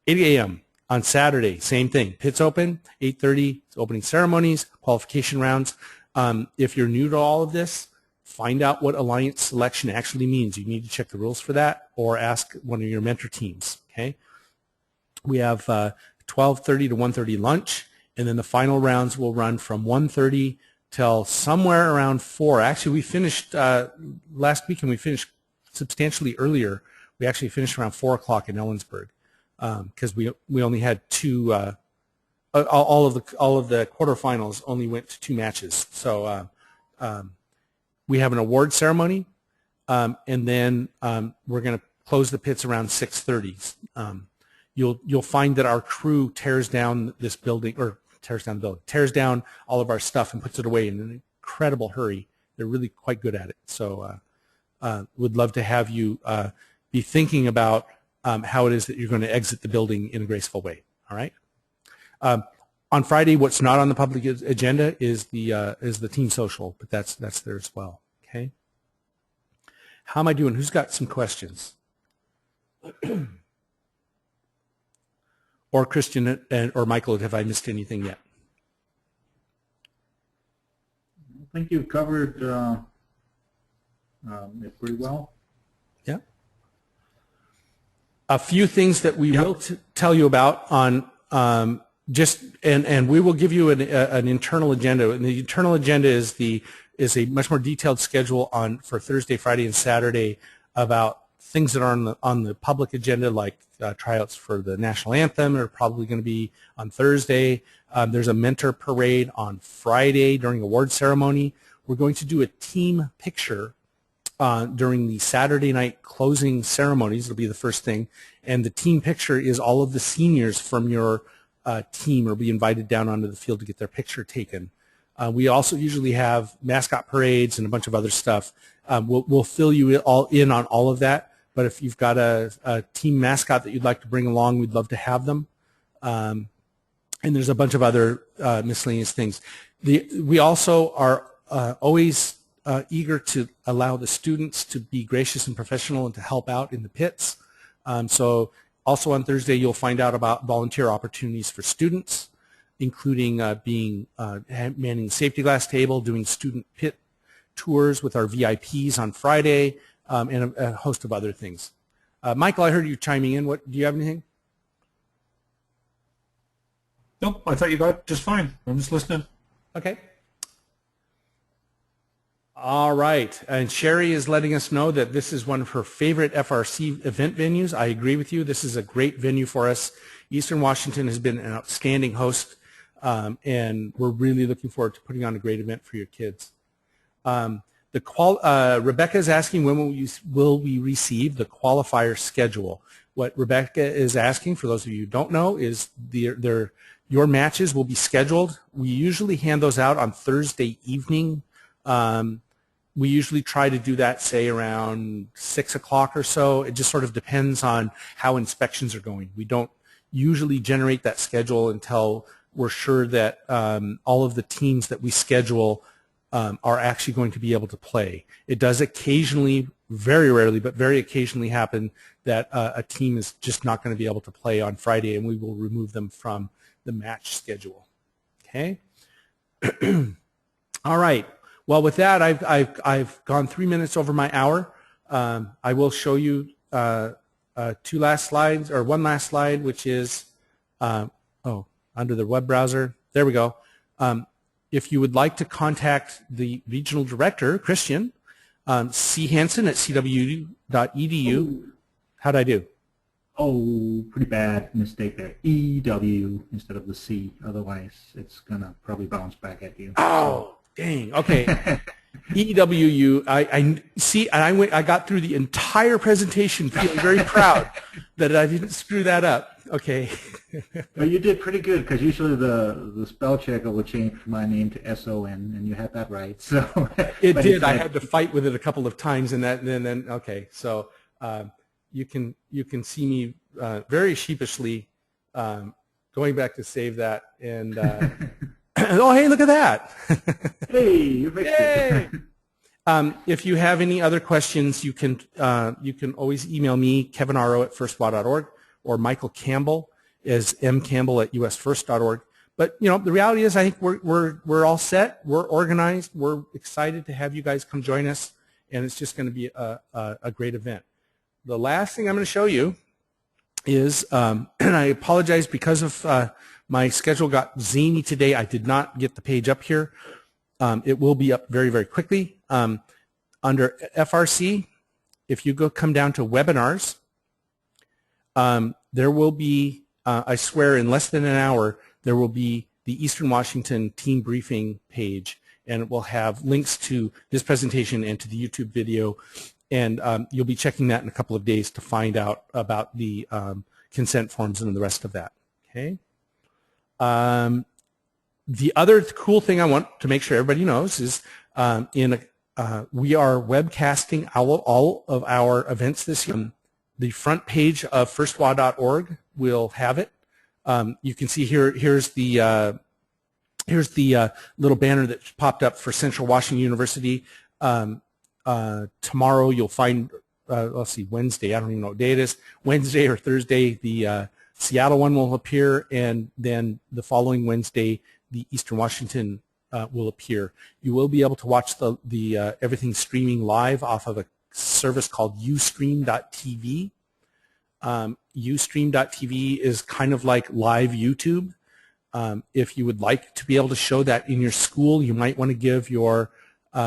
8 a.m. on Saturday, same thing. Pits open, 8:30, opening ceremonies, qualification rounds. If you're new to all of this, find out what alliance selection actually means. You need to check the rules for that or ask one of your mentor teams. Okay. We have 12:30 to 1:30 lunch, and then the final rounds will run from 1:30 till somewhere around 4. Actually, we finished last weekend. We finished substantially earlier. We actually finished around 4 o'clock in Ellensburg because we only had 2. All of the quarterfinals only went to 2 matches. So we have an award ceremony, and then we're going to close the pits around 6:30. You'll find that our crew tears down this building, or tears down all of our stuff and puts it away in an incredible hurry. They're really quite good at it. So would love to have you be thinking about how it is that you're going to exit the building in a graceful way. All right. On Friday, what's not on the public agenda is the team social, but that's there as well. Okay. How am I doing? Who's got some questions? Or Christian or Michael, have I missed anything yet? I think you've covered it pretty well. Yeah. A few things that we will tell you about on and we will give you an internal agenda. And the internal agenda is a much more detailed schedule for Thursday, Friday, and Saturday about things that are on the public agenda, like tryouts for the national anthem are probably going to be on Thursday. There's a mentor parade on Friday during award ceremony. We're going to do a team picture during the Saturday night closing ceremonies. It'll be the first thing. And the team picture is all of the seniors from your team will be invited down onto the field to get their picture taken. We also usually have mascot parades and a bunch of other stuff. We'll fill you all in on all of that. But if you've got a team mascot that you'd like to bring along, we'd love to have them. And there's a bunch of other miscellaneous things. We also are always eager to allow the students to be gracious and professional and to help out in the pits. So also on Thursday, you'll find out about volunteer opportunities for students, including manning the safety glass table, doing student pit tours with our VIPs on Friday, and a host of other things. Michael, I heard you chiming in. Do you have anything? Nope, I thought you got just fine. I'm just listening. Okay. All right, and Sherry is letting us know that this is one of her favorite FRC event venues. I agree with you. This is a great venue for us. Eastern Washington has been an outstanding host, and we're really looking forward to putting on a great event for your kids. Rebecca is asking when will we receive the qualifier schedule. What Rebecca is asking, for those of you who don't know, is your matches will be scheduled. We usually hand those out on Thursday evening. We usually try to do that, say, around 6 o'clock or so. It just sort of depends on how inspections are going. We don't usually generate that schedule until we're sure that all of the teams that we schedule are actually going to be able to play. It does occasionally, very rarely, but very occasionally happen that a team is just not going to be able to play on Friday, and we will remove them from the match schedule. Okay? All right. Well, with that, I've gone 3 minutes over my hour. I will show you two last slides, or one last slide, which is under the web browser. There we go. If you would like to contact the regional director, Christian, C. Hansen at cw.edu. How'd I do? Oh, pretty bad mistake there. EW instead of the C. Otherwise, it's going to probably bounce back at you. Oh, dang. Okay. EWU. I see, and I got through the entire presentation feeling very proud that I didn't screw that up. Okay. Well, you did pretty good, because usually the spell checker will change my name to SON, and you had that right. So it did. I had to fight with it a couple of times, and then okay. So you can see me very sheepishly going back to save that, and oh, hey, look at that! Hey, you fixed it. If you have any other questions, you can always email me, kevinro@firstwa.org, or Michael Campbell is mcampbell@usfirst.org. But the reality is, I think we're all set. We're organized. We're excited to have you guys come join us, and it's just going to be a great event. The last thing I'm going to show you is, and I apologize because of my schedule got zany today. I did not get the page up here. It will be up very, very quickly. Under FRC, if you come down to webinars, there will be, I swear in less than an hour, there will be the Eastern Washington team briefing page, and it will have links to this presentation and to the YouTube video, and you'll be checking that in a couple of days to find out about the consent forms and the rest of that. Okay. The other cool thing I want to make sure everybody knows is we are webcasting all of our events this year. The front page of firstwa.org will have it. You can see here's the little banner that popped up for Central Washington University. Tomorrow you'll find, let's see, Wednesday, I don't even know what day it is, Wednesday or Thursday, the Seattle one will appear, and then the following Wednesday, the Eastern Washington will appear. You will be able to watch the everything streaming live off of a service called ustream.tv. Ustream.tv is kind of like live YouTube. If you would like to be able to show that in your school, you might want to give your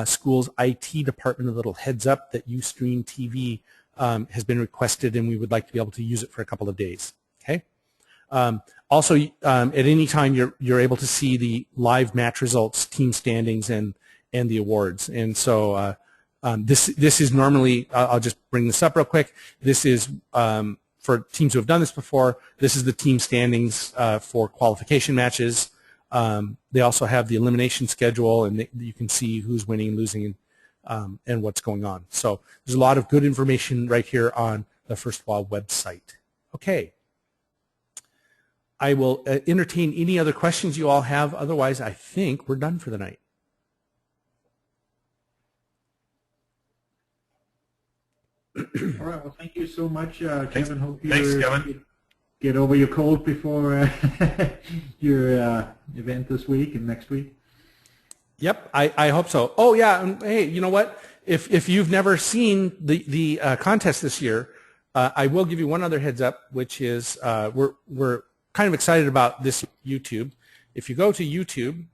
school's IT department a little heads up that Ustream TV has been requested, and we would like to be able to use it for a couple of days. Okay. Also, at any time, you're able to see the live match results, team standings, and the awards. And so this is normally, I'll just bring this up real quick. This is for teams who have done this before. This is the team standings for qualification matches. They also have the elimination schedule, and you can see who's winning, losing, and what's going on. So there's a lot of good information right here on the First WA website. Okay. I will entertain any other questions you all have. Otherwise, I think we're done for the night. All right. Well, thank you so much, Kevin. Hope Thanks, Kevin. Get over your cold before your event this week and next week. Yep, I hope so. Oh yeah, and hey, you know what? If you've never seen the contest this year, I will give you one other heads up, which is we're kind of excited about this YouTube. If you go to YouTube,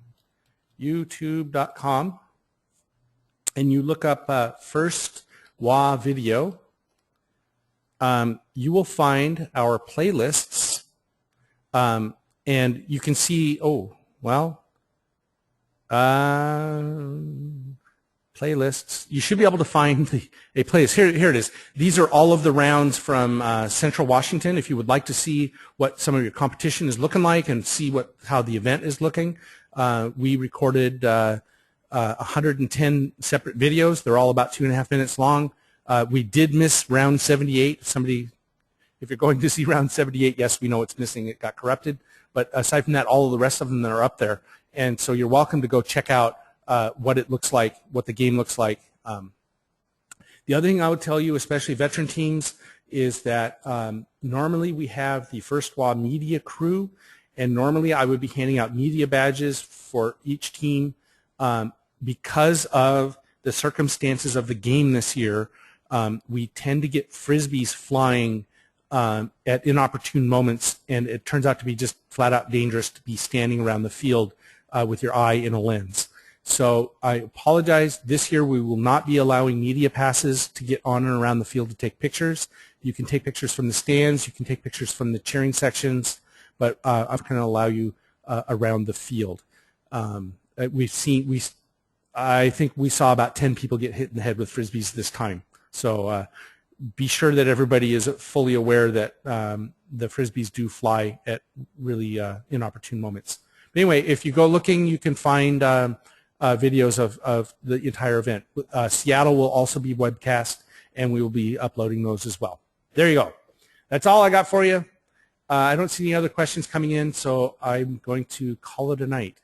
youtube.com, and you look up first WA video, you will find our playlists, and you can see, playlists. You should be able to find a playlist. Here it is. These are all of the rounds from Central Washington. If you would like to see what some of your competition is looking like and see how the event is looking, we recorded 110 separate videos. They're all about 2.5 minutes long. We did miss round 78. If you're going to see round 78, yes, we know it's missing. It got corrupted. But aside from that, all of the rest of them that are up there. And so you're welcome to go check out what it looks like, what the game looks like. The other thing I would tell you, especially veteran teams, is that normally we have the First WA media crew, and normally I would be handing out media badges for each team. Because of the circumstances of the game this year, we tend to get Frisbees flying at inopportune moments, and it turns out to be just flat out dangerous to be standing around the field with your eye in a lens. So I apologize. This year we will not be allowing media passes to get on and around the field to take pictures. You can take pictures from the stands. You can take pictures from the cheering sections, but I'm going to allow you around the field. I think we saw about 10 people get hit in the head with Frisbees this time. So be sure that everybody is fully aware that the Frisbees do fly at really inopportune moments. But anyway, if you go looking, you can find videos of the entire event. Seattle will also be webcast, and we will be uploading those as well. There you go. That's all I got for you. I don't see any other questions coming in, so I'm going to call it a night.